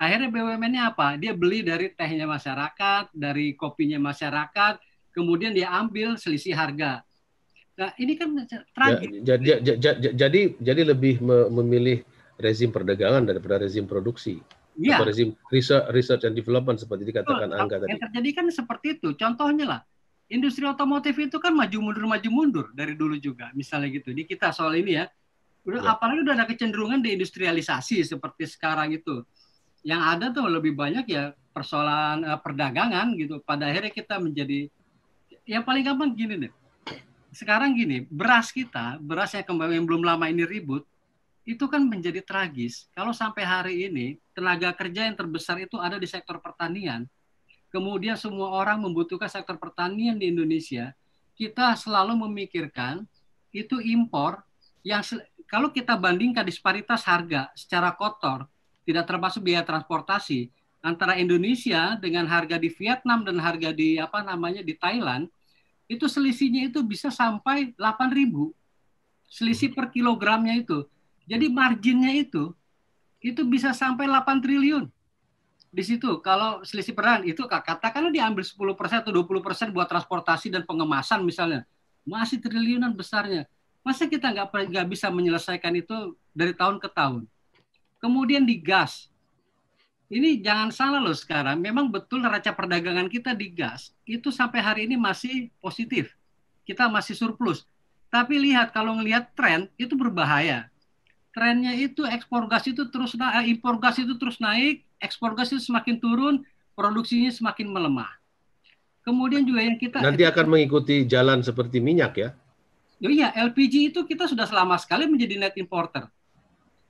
Akhirnya BUMN-nya apa? Dia beli dari tehnya masyarakat, dari kopinya masyarakat, kemudian dia ambil selisih harga. Nah, ini kan tragis.
Jadi lebih memilih rezim perdagangan daripada rezim produksi.
Ya.
Atau rezim research and development seperti dikatakan Angga tadi.
Yang terjadi kan seperti itu. Contohnya lah, industri otomotif itu kan maju mundur dari dulu juga. Misalnya gitu. Di kita soal ini ya. Apalagi udah ada kecenderungan deindustrialisasi seperti sekarang itu. Yang ada tuh lebih banyak ya persoalan perdagangan gitu. Pada akhirnya kita menjadi, yang paling gampang gini deh. Sekarang gini, beras yang kembali yang belum lama ini ribut, itu kan menjadi tragis. Kalau sampai hari ini, tenaga kerja yang terbesar itu ada di sektor pertanian. Kemudian semua orang membutuhkan sektor pertanian di Indonesia. Kita selalu memikirkan itu impor, yang kalau kita bandingkan disparitas harga secara kotor, tidak termasuk biaya transportasi, antara Indonesia dengan harga di Vietnam dan harga di di Thailand, itu selisihnya itu bisa sampai 8.000 selisih per kilogramnya itu. Jadi marginnya itu bisa sampai 8 triliun di situ. Kalau selisih peran itu katakanlah diambil 10% atau 20% buat transportasi dan pengemasan misalnya, masih triliunan besarnya. Masa kita nggak bisa menyelesaikan itu dari tahun ke tahun? Kemudian di gas. Ini jangan salah loh sekarang, memang betul neraca perdagangan kita di gas itu sampai hari ini masih positif. Kita masih surplus. Tapi lihat, kalau ngelihat tren, itu berbahaya. Trennya itu ekspor gas itu terus naik, impor gas itu terus naik, ekspor gas itu semakin turun, produksinya semakin melemah. Kemudian juga yang kita...
Nanti akan mengikuti jalan seperti minyak ya?
Iya, LPG itu kita sudah lama sekali menjadi net importer.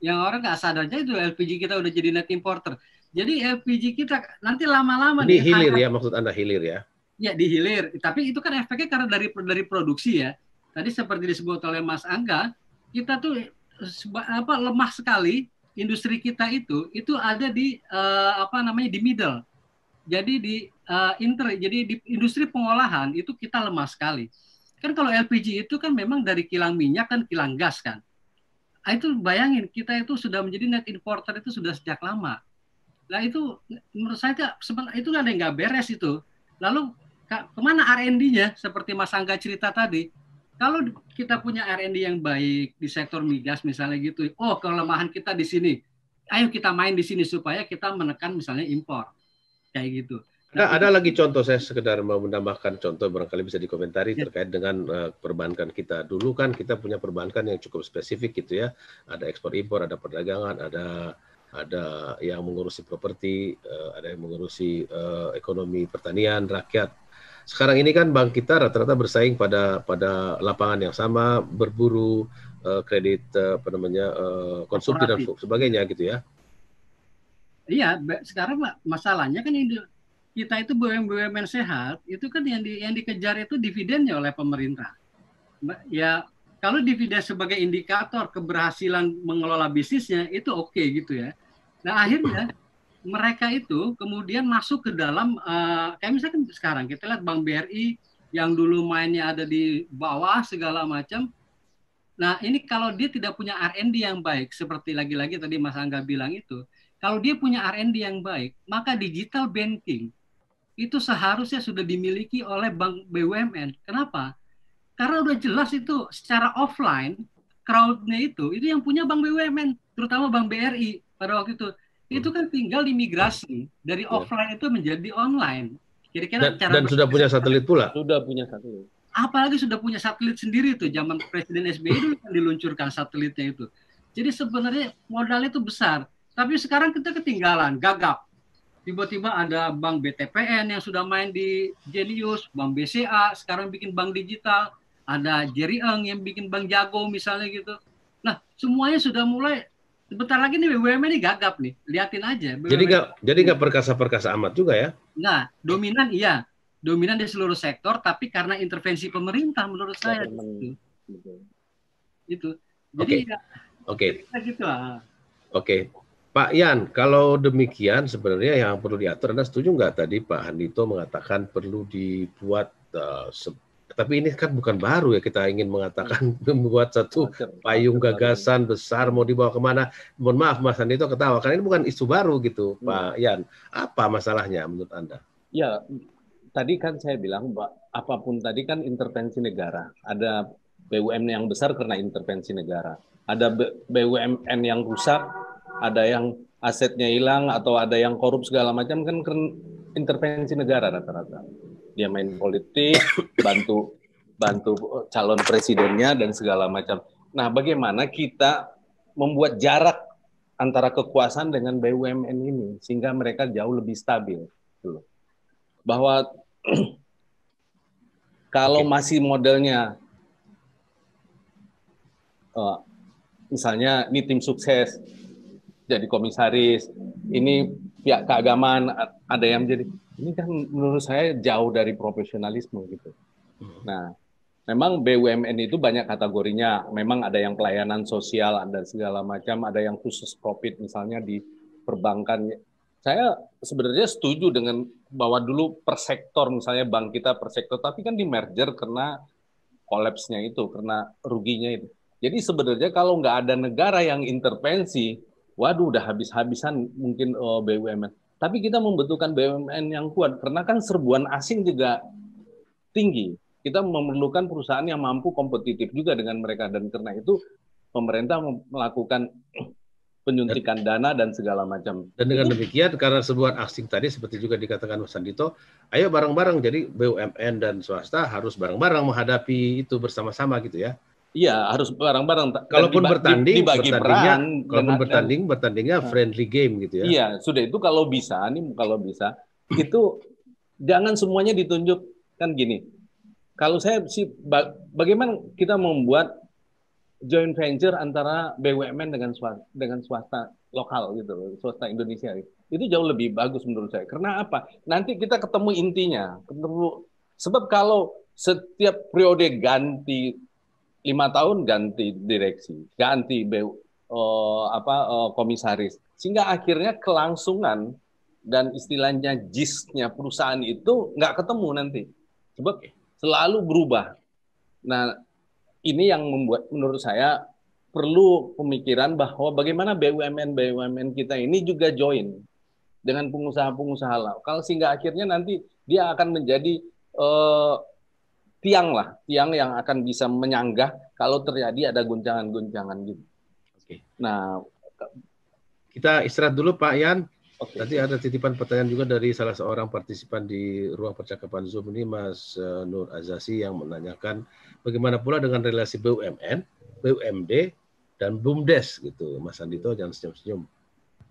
Yang orang nggak sadar aja itu LPG kita udah jadi net importer. Jadi LPG kita nanti lama-lama
ini hilir ya, maksud Anda hilir ya?
Ya, dihilir. Tapi itu kan efeknya karena dari produksi ya. Tadi seperti disebut oleh Mas Angga, kita tuh lemah sekali. Industri kita itu ada di di middle. Jadi jadi di industri pengolahan itu kita lemah sekali. Kan kalau LPG itu kan memang dari kilang minyak kan kilang gas kan. Itu bayangin, kita itu sudah menjadi net importer itu sudah sejak lama. Nah itu menurut saya itu ada yang nggak beres itu. Lalu kemana R&D-nya seperti Mas Angga cerita tadi? Kalau kita punya R&D yang baik di sektor migas misalnya gitu, kelemahan kita di sini, ayo kita main di sini supaya kita menekan misalnya impor kayak gitu.
Ada lagi contoh, saya sekedar mau menambahkan contoh barangkali bisa dikomentari terkait dengan perbankan kita. Dulu kan kita punya perbankan yang cukup spesifik gitu ya. Ada ekspor impor, ada perdagangan, ada ada yang mengurusi properti, ada yang mengurusi ekonomi pertanian, rakyat. Sekarang ini kan bank kita rata-rata bersaing pada lapangan yang sama, berburu kredit konsumsi dan sebagainya gitu ya.
Iya, sekarang masalahnya kan kita itu BUMN sehat, itu kan yang dikejar itu dividennya oleh pemerintah. Ya, kalau dividen sebagai indikator keberhasilan mengelola bisnisnya itu oke gitu ya. Nah, akhirnya mereka itu kemudian masuk ke dalam kayak misalkan sekarang kita lihat Bank BRI yang dulu mainnya ada di bawah segala macam. Nah, ini kalau dia tidak punya R&D yang baik, seperti lagi-lagi tadi Mas Angga bilang itu, kalau dia punya R&D yang baik, maka digital banking itu seharusnya sudah dimiliki oleh bank BUMN. Kenapa? Karena udah jelas itu secara offline, crowd-nya itu yang punya bank BUMN, terutama Bank BRI pada waktu itu kan tinggal imigrasi dari offline itu menjadi online. Kira-kira
dan sudah punya satelit pula.
Sudah punya satelit.
Apalagi sudah punya satelit sendiri tuh, zaman Presiden SBY itu kan diluncurkan satelitnya itu. Jadi sebenarnya modalnya itu besar, tapi sekarang kita ketinggalan, gagap. Tiba-tiba ada Bank BTPN yang sudah main di Genius, Bank BCA sekarang bikin bank digital, ada Jerry Eng yang bikin bank jago misalnya gitu. Nah, semuanya sudah mulai. Sebentar lagi nih BUMN ini gagap nih, liatin aja. BUMN.
Jadi nggak perkasa-perkasa amat juga ya?
Nah, dominan iya. Dominan di seluruh sektor, tapi karena intervensi pemerintah menurut saya itu. Jadi
Oke.
Gitu lah.
Oke. Pak Yan, kalau demikian sebenarnya yang perlu diatur, Anda setuju nggak tadi Pak Handito mengatakan perlu dibuat, tapi ini kan bukan baru ya, kita ingin mengatakan membuat satu payung gagasan besar mau dibawa kemana. Mohon maaf Mas Handito ketawa, karena ini bukan isu baru gitu Pak Yan. Apa masalahnya menurut Anda?
Ya, tadi kan saya bilang, apapun tadi kan intervensi negara. Ada BUMN yang besar karena intervensi negara. Ada BUMN yang rusak, ada yang asetnya hilang, atau ada yang korup segala macam, kan intervensi negara rata-rata. Dia main politik, bantu calon presidennya, dan segala macam. Nah, bagaimana kita membuat jarak antara kekuasaan dengan BUMN ini, sehingga mereka jauh lebih stabil. Bahwa kalau masih modelnya misalnya ini tim sukses jadi komisaris, ini pihak keagamaan ada yang jadi, ini kan menurut saya jauh dari profesionalisme gitu. Nah, memang BUMN itu banyak kategorinya, memang ada yang pelayanan sosial, ada segala macam, ada yang khusus profit misalnya di perbankan. Saya sebenarnya setuju dengan bahwa dulu per sektor, misalnya bank kita per sektor, tapi kan di merger karena kolapsnya itu, karena ruginya itu. Jadi sebenarnya kalau nggak ada negara yang intervensi, waduh udah habis-habisan mungkin BUMN. Tapi kita membutuhkan BUMN yang kuat, karena kan serbuan asing juga tinggi. Kita memerlukan perusahaan yang mampu kompetitif juga dengan mereka, dan karena itu pemerintah melakukan penyuntikan dana dan segala macam.
Dan dengan demikian, karena sebuah asing tadi seperti juga dikatakan Mas Handito, ayo bareng-bareng, jadi BUMN dan swasta harus bareng-bareng menghadapi itu bersama-sama gitu ya.
Iya, harus bareng-bareng.
Kalaupun bertandingnya friendly game gitu ya.
Iya, sudah itu kalau bisa itu jangan semuanya ditunjuk, kan gini. Kalau saya sih bagaimana kita membuat joint venture antara BUMN dengan swasta lokal gitu, swasta Indonesia. Itu jauh lebih bagus menurut saya. Karena apa? Nanti kita ketemu intinya. Sebab kalau setiap periode ganti 5 tahun ganti direksi, ganti komisaris, sehingga akhirnya kelangsungan dan istilahnya JIS-nya perusahaan itu nggak ketemu nanti. Sebab selalu berubah. Nah, ini yang membuat menurut saya perlu pemikiran bahwa bagaimana BUMN kita ini juga join dengan pengusaha-pengusaha lokal, sehingga akhirnya nanti dia akan menjadi tiang yang akan bisa menyanggah kalau terjadi ada guncangan-guncangan gitu.
Oke.
Nah,
kita istirahat dulu Pak Yan. Oke. Nanti ada titipan pertanyaan juga dari salah seorang partisipan di ruang percakapan Zoom ini, Mas Nur Azasi, yang menanyakan bagaimana pula dengan relasi BUMN, BUMD, dan BUMDes gitu. Mas Handito jangan senyum-senyum.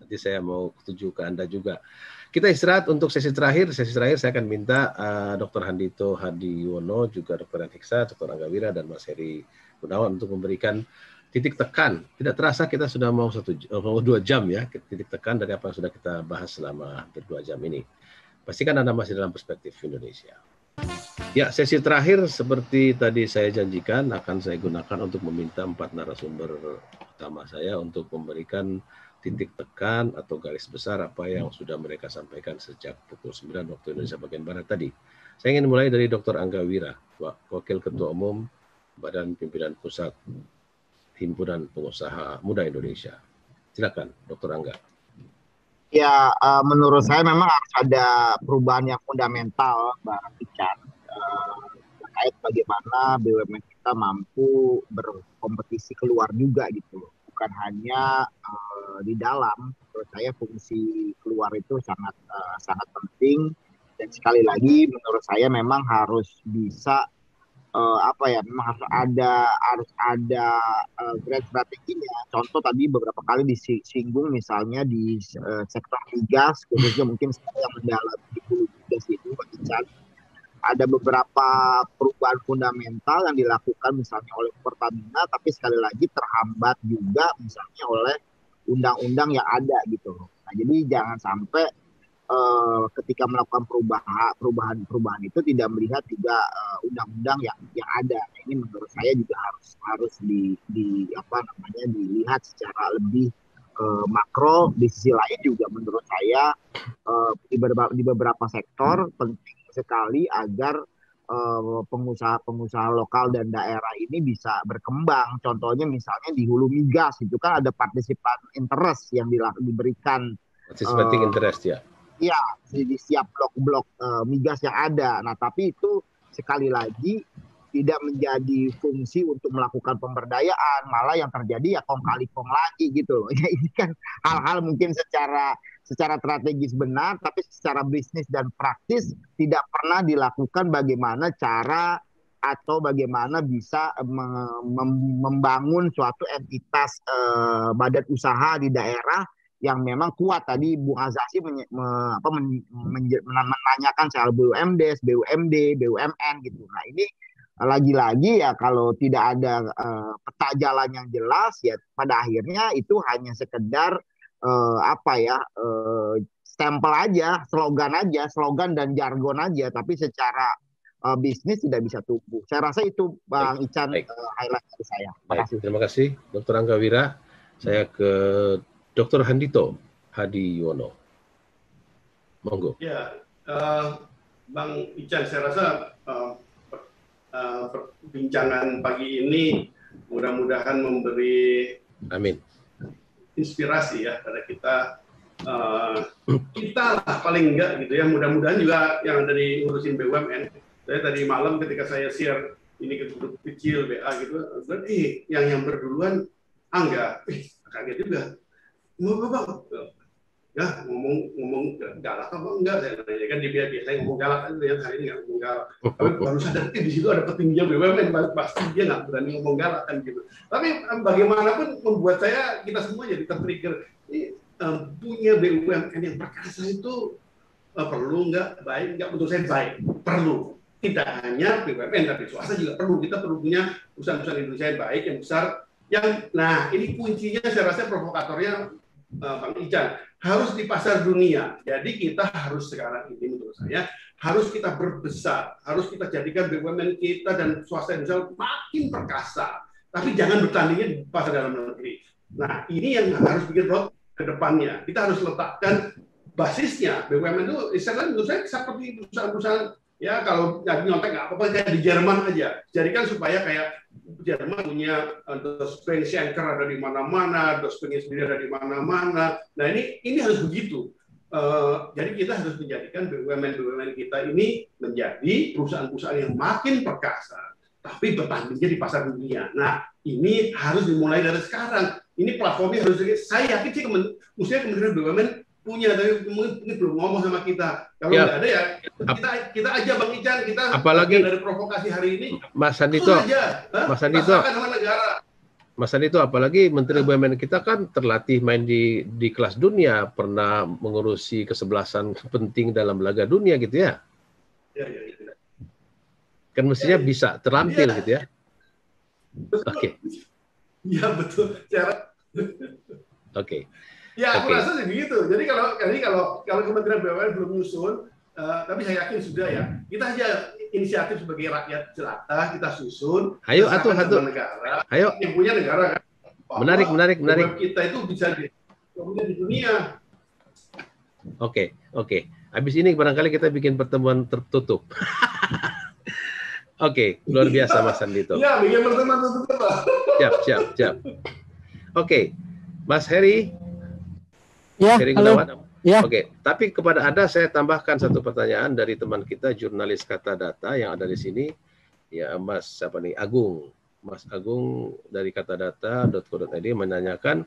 Nanti Nanti saya mau tuju ke Anda juga. Kita istirahat untuk sesi terakhir. Sesi terakhir saya akan minta Dr. Handito Hadiono, juga Dr. Hiksa, Dr. Angga Wira, dan Mas Heri Gunawan untuk memberikan titik tekan. Tidak terasa kita sudah mau 2 jam ya, titik tekan dari apa yang sudah kita bahas selama hampir 2 jam ini. Pastikan Anda masih dalam perspektif Indonesia. Ya, sesi terakhir seperti tadi saya janjikan akan saya gunakan untuk meminta 4 narasumber utama saya untuk memberikan titik tekan atau garis besar apa yang sudah mereka sampaikan sejak pukul 9 waktu Indonesia bagian Barat tadi. Saya ingin mulai dari Dr. Angga Wira, Wakil Ketua Umum Badan Pimpinan Pusat Himpunan Pengusaha Muda Indonesia. Silakan, Dr. Angga.
Ya, menurut saya memang harus ada perubahan yang fundamental, Bang Ican, terkait bagaimana BUMN kita mampu berkompetisi keluar juga gitu loh. Bukan hanya di dalam. Menurut saya fungsi keluar itu sangat penting, dan sekali lagi menurut saya memang harus bisa memang harus ada grand strateginya. Contoh tadi beberapa kali disinggung misalnya di sektor migas, khususnya mungkin saya yang mendalami di hulu migas itu, ada beberapa perubahan fundamental yang dilakukan misalnya oleh Pertamina, tapi sekali lagi terhambat juga misalnya oleh undang-undang yang ada gitu. Nah, jadi jangan sampai ketika melakukan perubahan itu tidak melihat juga undang-undang yang ada. Nah, ini menurut saya juga harus dilihat secara lebih makro. Di sisi lain juga menurut saya di beberapa sektor penting sekali agar pengusaha-pengusaha lokal dan daerah ini bisa berkembang. Contohnya misalnya di hulu migas itu kan ada partisipan interest yang diberikan.
Participating interest ya.
Ya, di setiap blok-blok migas yang ada. Nah, tapi itu sekali lagi tidak menjadi fungsi untuk melakukan pemberdayaan, malah yang terjadi ya kong kali kong lagi gitu. Ya, ini kan hal-hal mungkin secara strategis benar, tapi secara bisnis dan praktis tidak pernah dilakukan bagaimana cara atau bagaimana bisa membangun suatu entitas badan usaha di daerah yang memang kuat. Tadi Bung Azasi menanyakan soal BUMDes, BUMD, BUMN gitu. Nah, ini lagi-lagi ya kalau tidak ada peta jalan yang jelas ya pada akhirnya itu hanya sekedar stempel aja, slogan dan jargon aja, tapi secara bisnis tidak bisa tumbuh. Saya rasa itu Bang Ican highlight dari saya.
Terima kasih Dr. Angga Wira. Saya ke Dr. Handito Hadiono. Monggo.
Ya, Bang Ican, saya rasa perbincangan pagi ini mudah-mudahan memberi inspirasi ya pada kita lah paling enggak gitu ya, mudah-mudahan juga yang dari ngurusin BUMN. Saya tadi malam ketika saya share ini ke grup kecil BA gitu, berarti yang berduluan Angga, kaget juga. Bang, ya ngomong galak apa enggak, saya tanya kan dia biasanya ngomong galak kan, yang hari ini nggak ngomong galak. Tapi baru sadar di situ ada petingginya BUMN, pasti dia nggak berani ngomong galak kan gitu. Tapi bagaimanapun membuat kita semua jadi tertrigger. Punya BUMN yang perkasa itu perlu nggak, baik nggak? Menurut saya baik, perlu. Tidak hanya BUMN tapi swasta juga perlu. Kita perlu punya perusahaan-perusahaan Indonesia yang baik, yang besar. Nah ini kuncinya saya rasa provokatornya Bang Ican, harus di pasar dunia. Jadi kita harus sekarang ini menurut saya harus kita berbesar, harus kita jadikan BUMN kita dan swasta Indonesia makin perkasa. Tapi jangan bertandingnya di pasar dalam negeri. Nah ini yang harus bikin road ke depannya. Kita harus letakkan basisnya. BUMN itu istilahnya menurut saya seperti perusahaan-perusahaan ya kalau nyontek nggak apa-apa kayak di Jerman aja. Jadikan supaya kayak Jerman punya Dospring Schenker ada di mana-mana, Dospring sendiri ada di mana-mana. Nah ini harus begitu. Jadi kita harus menjadikan BUMN kita ini menjadi perusahaan-perusahaan yang makin perkasa, tapi bertandingnya di pasar dunia. Nah ini harus dimulai dari sekarang. Ini platformnya harus. Saya yakin sih mestinya Kementerian BUMN punya, tapi mungkin belum ngomong sama kita. Kalau nggak ada ya kita aja Bang Ican, kita
apalagi
dari provokasi hari ini.
Mas Handito, Mas Andi itu apalagi Menteri BUMN kita kan terlatih main di kelas dunia, pernah mengurusi kesebelasan penting dalam laga dunia gitu ya.
Ya.
Kan mestinya bisa terampil gitu ya. Oke.
Iya betul.
Oke.
Ya, aku rasa sih begitu. Jadi kalau Kementerian BUMN belum nyusun, tapi saya yakin sudah ya. Kita aja inisiatif sebagai rakyat jelata, kita susun.
Ayo atuh.
Negara.
Ayo.
Yang punya negara kan.
Menarik.
BUMN kita itu bisa di dunia.
Oke. Habis ini barangkali kita bikin pertemuan tertutup. Oke, luar biasa Mas Andito.
Iya, bikin pertemuan tertutup.
Siap. Oke, Mas Heri.
Ya, halo. Ya.
Oke, tapi kepada Anda saya tambahkan satu pertanyaan dari teman kita jurnalis Kata Data yang ada di sini, ya Mas Agung. Mas Agung dari katadata.co.id menanyakan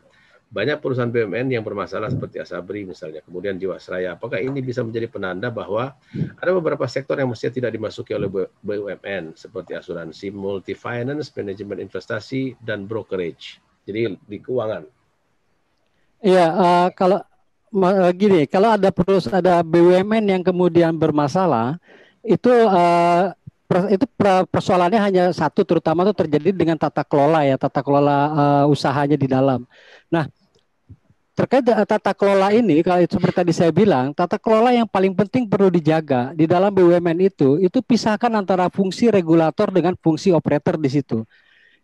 banyak perusahaan BUMN yang bermasalah seperti Asabri misalnya, kemudian Jiwasraya. Apakah ini bisa menjadi penanda bahwa ada beberapa sektor yang mestinya tidak dimasuki oleh BUMN seperti asuransi, multi finance, manajemen investasi, dan brokerage. Jadi di keuangan.
Iya, kalau gini, kalau ada BUMN yang kemudian bermasalah, itu persoalannya hanya satu, terutama itu terjadi dengan tata kelola usahanya di dalam. Nah, terkait tata kelola ini, kalau seperti tadi saya bilang, tata kelola yang paling penting perlu dijaga di dalam BUMN itu pisahkan antara fungsi regulator dengan fungsi operator di situ.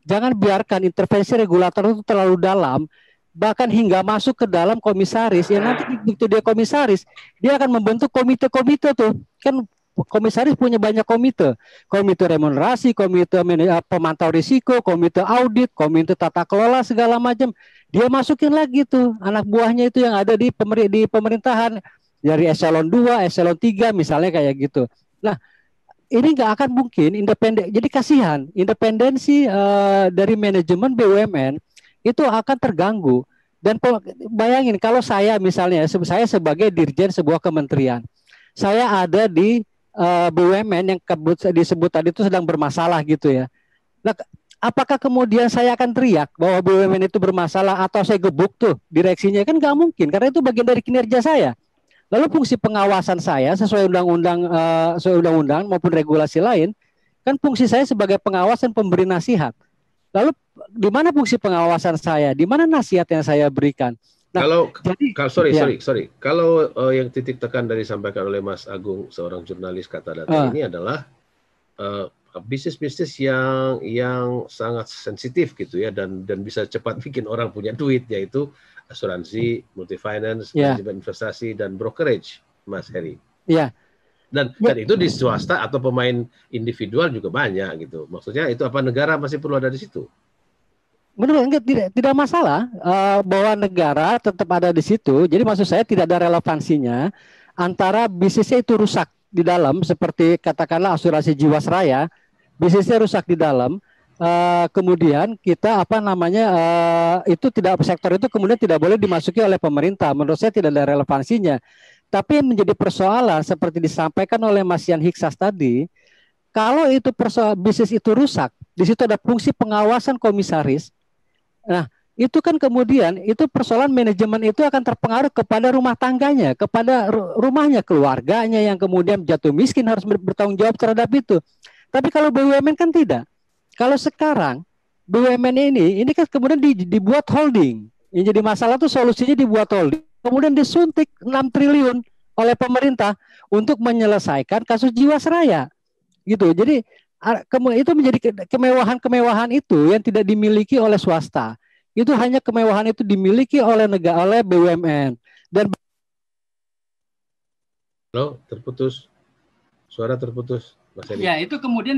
Jangan biarkan intervensi regulator itu terlalu dalam, bahkan hingga masuk ke dalam komisaris. Ya nanti begitu dia komisaris, dia akan membentuk komite-komite tuh. Kan komisaris punya banyak komite remunerasi, komite pemantau risiko, komite audit, komite tata kelola segala macam. Dia masukin lagi tuh anak buahnya itu yang ada di pemerintahan dari eselon 2, eselon 3 misalnya kayak gitu. Nah, ini nggak akan mungkin independen. Jadi kasihan independensi dari manajemen BUMN itu akan terganggu. Dan bayangin kalau saya misalnya saya sebagai dirjen sebuah kementerian, saya ada di BUMN yang disebut tadi itu sedang bermasalah gitu ya. Nah, apakah kemudian saya akan teriak bahwa BUMN itu bermasalah atau saya gebuk tuh direksinya? Kan nggak mungkin, karena itu bagian dari kinerja saya. Lalu fungsi pengawasan saya sesuai undang-undang maupun regulasi lain, kan fungsi saya sebagai pengawas dan pemberi nasihat. Lalu di mana fungsi pengawasan saya? Di mana nasihat yang saya berikan? Nah, sorry. Kalau yang titik tekan dari disampaikan oleh Mas Agung, seorang jurnalis Kata Data ini adalah bisnis-bisnis yang sangat sensitif gitu ya, dan bisa cepat bikin orang punya duit, yaitu asuransi, multi finance, manajemen investasi, dan brokerage, Mas Heri. Iya.
Dan itu di swasta atau pemain individual juga banyak gitu. Maksudnya itu apa negara masih perlu ada di situ?
Menurut tidak masalah bahwa negara tetap ada di situ. Jadi maksud saya tidak ada relevansinya antara bisnisnya itu rusak di dalam, seperti katakanlah asuransi Jiwasraya, bisnisnya rusak di dalam. Kemudian kita itu sektor itu kemudian tidak boleh dimasuki oleh pemerintah. Menurut saya tidak ada relevansinya. Tapi yang menjadi persoalan seperti disampaikan oleh Mas Yan Hiksas tadi, kalau itu bisnis itu rusak, di situ ada fungsi pengawasan komisaris. Nah, itu kan kemudian itu persoalan manajemen itu akan terpengaruh kepada rumah tangganya, kepada rumahnya, keluarganya yang kemudian jatuh miskin harus bertanggung jawab terhadap itu. Tapi kalau BUMN kan tidak. Kalau sekarang BUMN ini kan kemudian dibuat holding. Yang jadi masalah tuh solusinya dibuat holding. Kemudian disuntik 6 triliun oleh pemerintah untuk menyelesaikan kasus Jiwasraya. Gitu. Jadi itu menjadi kemewahan itu yang tidak dimiliki oleh swasta. Itu hanya kemewahan itu dimiliki oleh negara, oleh BUMN. Dan
terputus. Suara terputus.
Ya, itu kemudian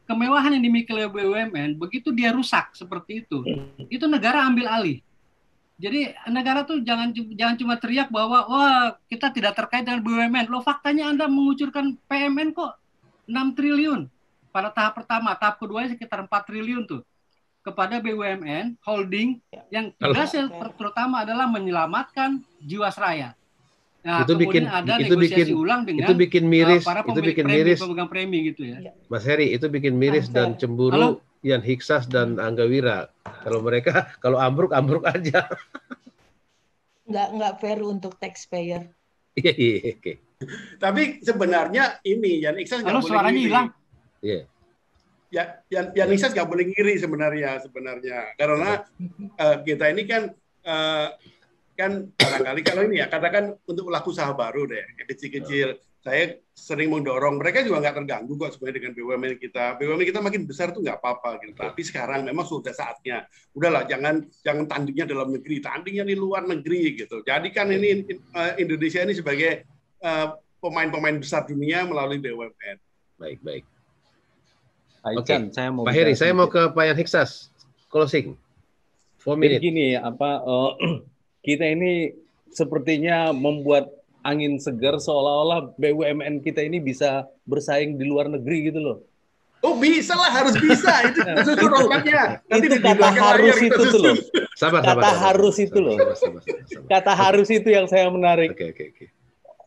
kemewahan yang dimiliki oleh BUMN, begitu dia rusak seperti itu negara ambil alih. Jadi negara tuh jangan cuma teriak bahwa wah kita tidak terkait dengan BUMN. Loh, faktanya Anda mengucurkan PMN kok 6 triliun pada tahap pertama, tahap keduanya sekitar 4 triliun tuh kepada BUMN holding yang tugasnya terutama adalah menyelamatkan Jiwasraya. Nah, itu bikin
miris,
para pemegang premi gitu ya.
Mas Heri, itu bikin miris dan cemburu Ian Hiksas dan Angga Wira. Kalau mereka kalau ambruk aja.
Nggak fair untuk taxpayer.
Iya, oke.
Tapi sebenarnya ini Ian Hiksas nggak boleh
suaranya hilang.
Iya.
Ya, Ian Hiksas nggak boleh ngiri sebenarnya, karena kita ini kan barangkali kalau ini ya katakan untuk pelaku usaha baru deh, yang kecil-kecil. Saya sering mendorong, mereka juga nggak terganggu kok sebenarnya dengan BUMN kita. BUMN kita makin besar tuh nggak apa-apa gitu. Tapi sekarang memang sudah saatnya. Udahlah, jangan tandingnya dalam negeri, tandingnya di luar negeri gitu. Jadi kan ini Indonesia ini sebagai pemain-pemain besar dunia melalui BUMN.
Baik.
Oke,
Pak Heri, saya mau ke Pak Ian Hiksas. Closing. 4 minutes.
Begini, kita ini sepertinya membuat angin segar seolah-olah BUMN kita ini bisa bersaing di luar negeri gitu loh.
Oh bisa lah, harus bisa. Itu susun roadmap-nya.
Nanti itu kata harus itu tuh loh. Kata harus itu loh. Kata harus itu yang saya menarik.
Oke.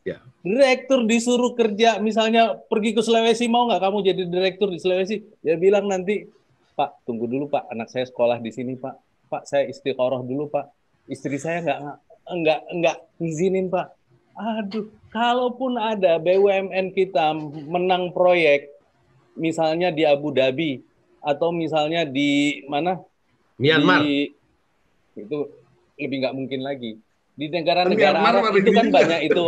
Ya.
Direktur disuruh kerja, misalnya pergi ke Sulawesi, mau nggak kamu jadi direktur di Sulawesi? Dia bilang nanti, Pak, tunggu dulu Pak, anak saya sekolah di sini Pak. Pak, saya istiqoroh dulu Pak. Istri saya nggak izinin Pak. Aduh, kalaupun ada BUMN kita menang proyek, misalnya di Abu Dhabi atau misalnya di mana?
Myanmar.
Itu lebih nggak mungkin lagi. Di negara-negara Arab itu kan banyak itu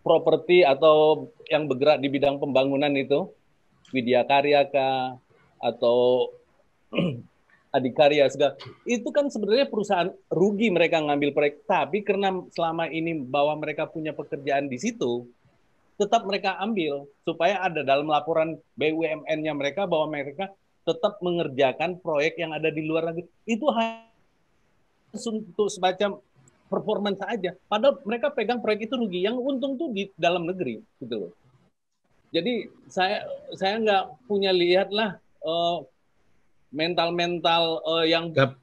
properti atau yang bergerak di bidang pembangunan itu, Widya Karya atau Adikarya segala. Itu kan sebenarnya perusahaan rugi mereka ngambil proyek, tapi karena selama ini bahwa mereka punya pekerjaan di situ, tetap mereka ambil supaya ada dalam laporan BUMN-nya mereka bahwa mereka tetap mengerjakan proyek yang ada di luar negeri. Itu hanya untuk semacam performance saja. Padahal mereka pegang proyek itu rugi. Yang untung tuh di dalam negeri, gitu loh. Jadi saya nggak punya lihatlah mental yang
gak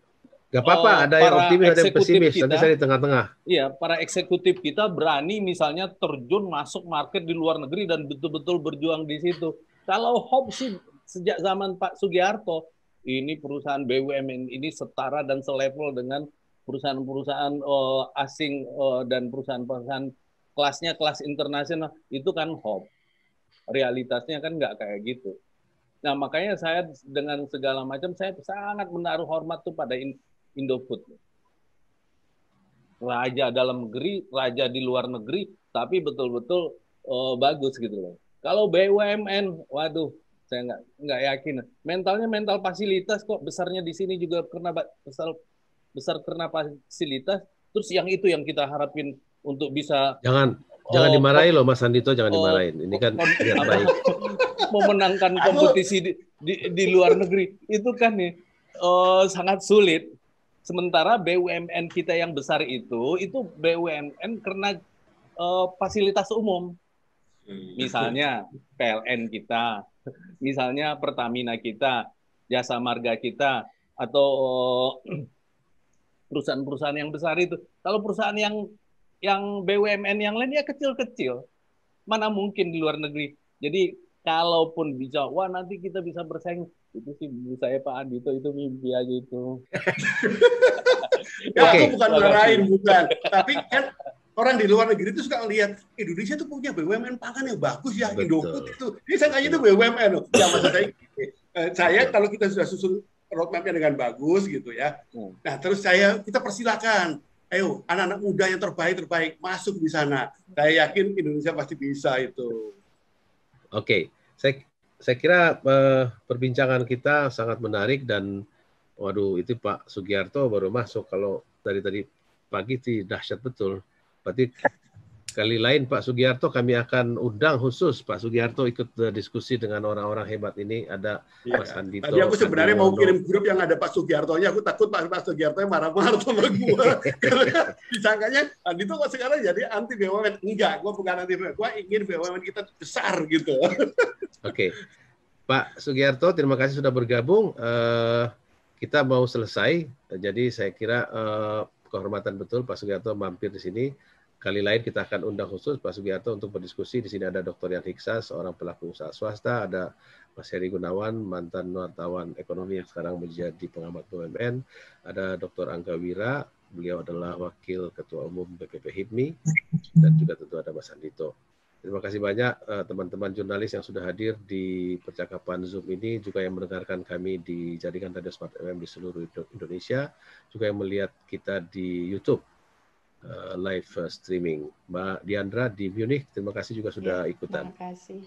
apa-apa, ada yang optimis, ada yang pesimis. Nanti saya di tengah-tengah.
Iya, para eksekutif kita berani misalnya terjun masuk market di luar negeri dan betul-betul berjuang di situ. Kalau hope sih sejak zaman Pak Sugiharto, ini perusahaan BUMN ini setara dan selevel dengan perusahaan-perusahaan asing dan perusahaan-perusahaan kelasnya kelas internasional. Itu kan hope. Realitasnya kan nggak kayak gitu. Nah, makanya saya dengan segala macam, saya sangat menaruh hormat tuh pada Indofood. Raja dalam negeri, raja di luar negeri, tapi betul-betul bagus gitu loh. Kalau BUMN, waduh, saya nggak yakin. Mentalnya mental fasilitas kok, besarnya di sini juga karena besar karena fasilitas. Terus yang itu yang kita harapin untuk bisa...
Jangan dimarahi loh Mas Andito, jangan dimarahin. Ini kan biar baik.
Memenangkan kompetisi di luar negeri itu kan nih sangat sulit. Sementara BUMN kita yang besar itu BUMN karena fasilitas umum. Misalnya PLN kita, misalnya Pertamina kita, Jasa Marga kita, atau perusahaan-perusahaan yang besar itu. Kalau perusahaan yang BUMN yang lain ya kecil-kecil. Mana mungkin di luar negeri. Jadi kalaupun bisa, wah nanti kita bisa bersaing. Itu sih menurut saya Pak Andito itu mimpi aja itu.
Ya, aku bukan marahin, bukan. Tapi kan orang di luar negeri itu suka lihat Indonesia tuh punya BUMN pangan yang bagus ya. Indofood itu. Ini saya kayaknya itu BUMN loh. Ya maksud saya kalau kita sudah susun roadmap-nya dengan bagus gitu ya. Nah terus kita persilakan. Ayo, anak-anak muda yang terbaik masuk di sana. Saya yakin Indonesia pasti bisa itu.
Oke, saya kira perbincangan kita sangat menarik dan waduh itu Pak Sugiharto baru masuk. Kalau dari tadi pagi sih dahsyat betul. Berarti kali lain Pak Sugiharto kami akan undang khusus Pak Sugiharto ikut diskusi dengan orang-orang hebat ini. Ada Mas Andito.
Tadi aku sebenarnya mau kirim grup yang ada Pak Sugiharto-nya. Aku takut Pak Sugiharto marah-marah sama gue. Disangkanya Andito kok sekarang jadi anti BUMN. Enggak, gue bukan anti BUMN. Gue ingin BUMN kita besar gitu.
Oke. Pak Sugiharto, terima kasih sudah bergabung. Kita mau selesai. Jadi saya kira kehormatan betul Pak Sugiharto mampir di sini. kali lain kita akan undang khusus Pak Sugiarto untuk berdiskusi. Di sini ada Dr. Yan Hiksa, seorang pelaku usaha swasta, ada Mas Heri Gunawan, mantan wartawan ekonomi yang sekarang menjadi pengamat BUMN, ada Dr. Angga Wira, beliau adalah Wakil Ketua Umum BPP HIPMI, dan juga tentu ada Mas Andito. Terima kasih banyak teman-teman jurnalis yang sudah hadir di percakapan Zoom ini, juga yang mendengarkan kami di jaringan Radio Smart FM di seluruh Indonesia, juga yang melihat kita di YouTube live streaming. Mbak Diandra di Munich, terima kasih juga sudah ikutan.
Terima kasih.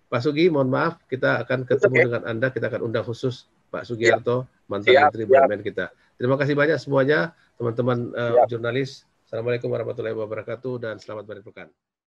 Pak Sugi, mohon maaf, kita akan ketemu dengan Anda, kita akan undang khusus Pak Sugiarto, mantan Menteri BUMN kita. Terima kasih banyak semuanya, teman-teman jurnalis. Assalamualaikum warahmatullahi wabarakatuh, dan selamat berpekan.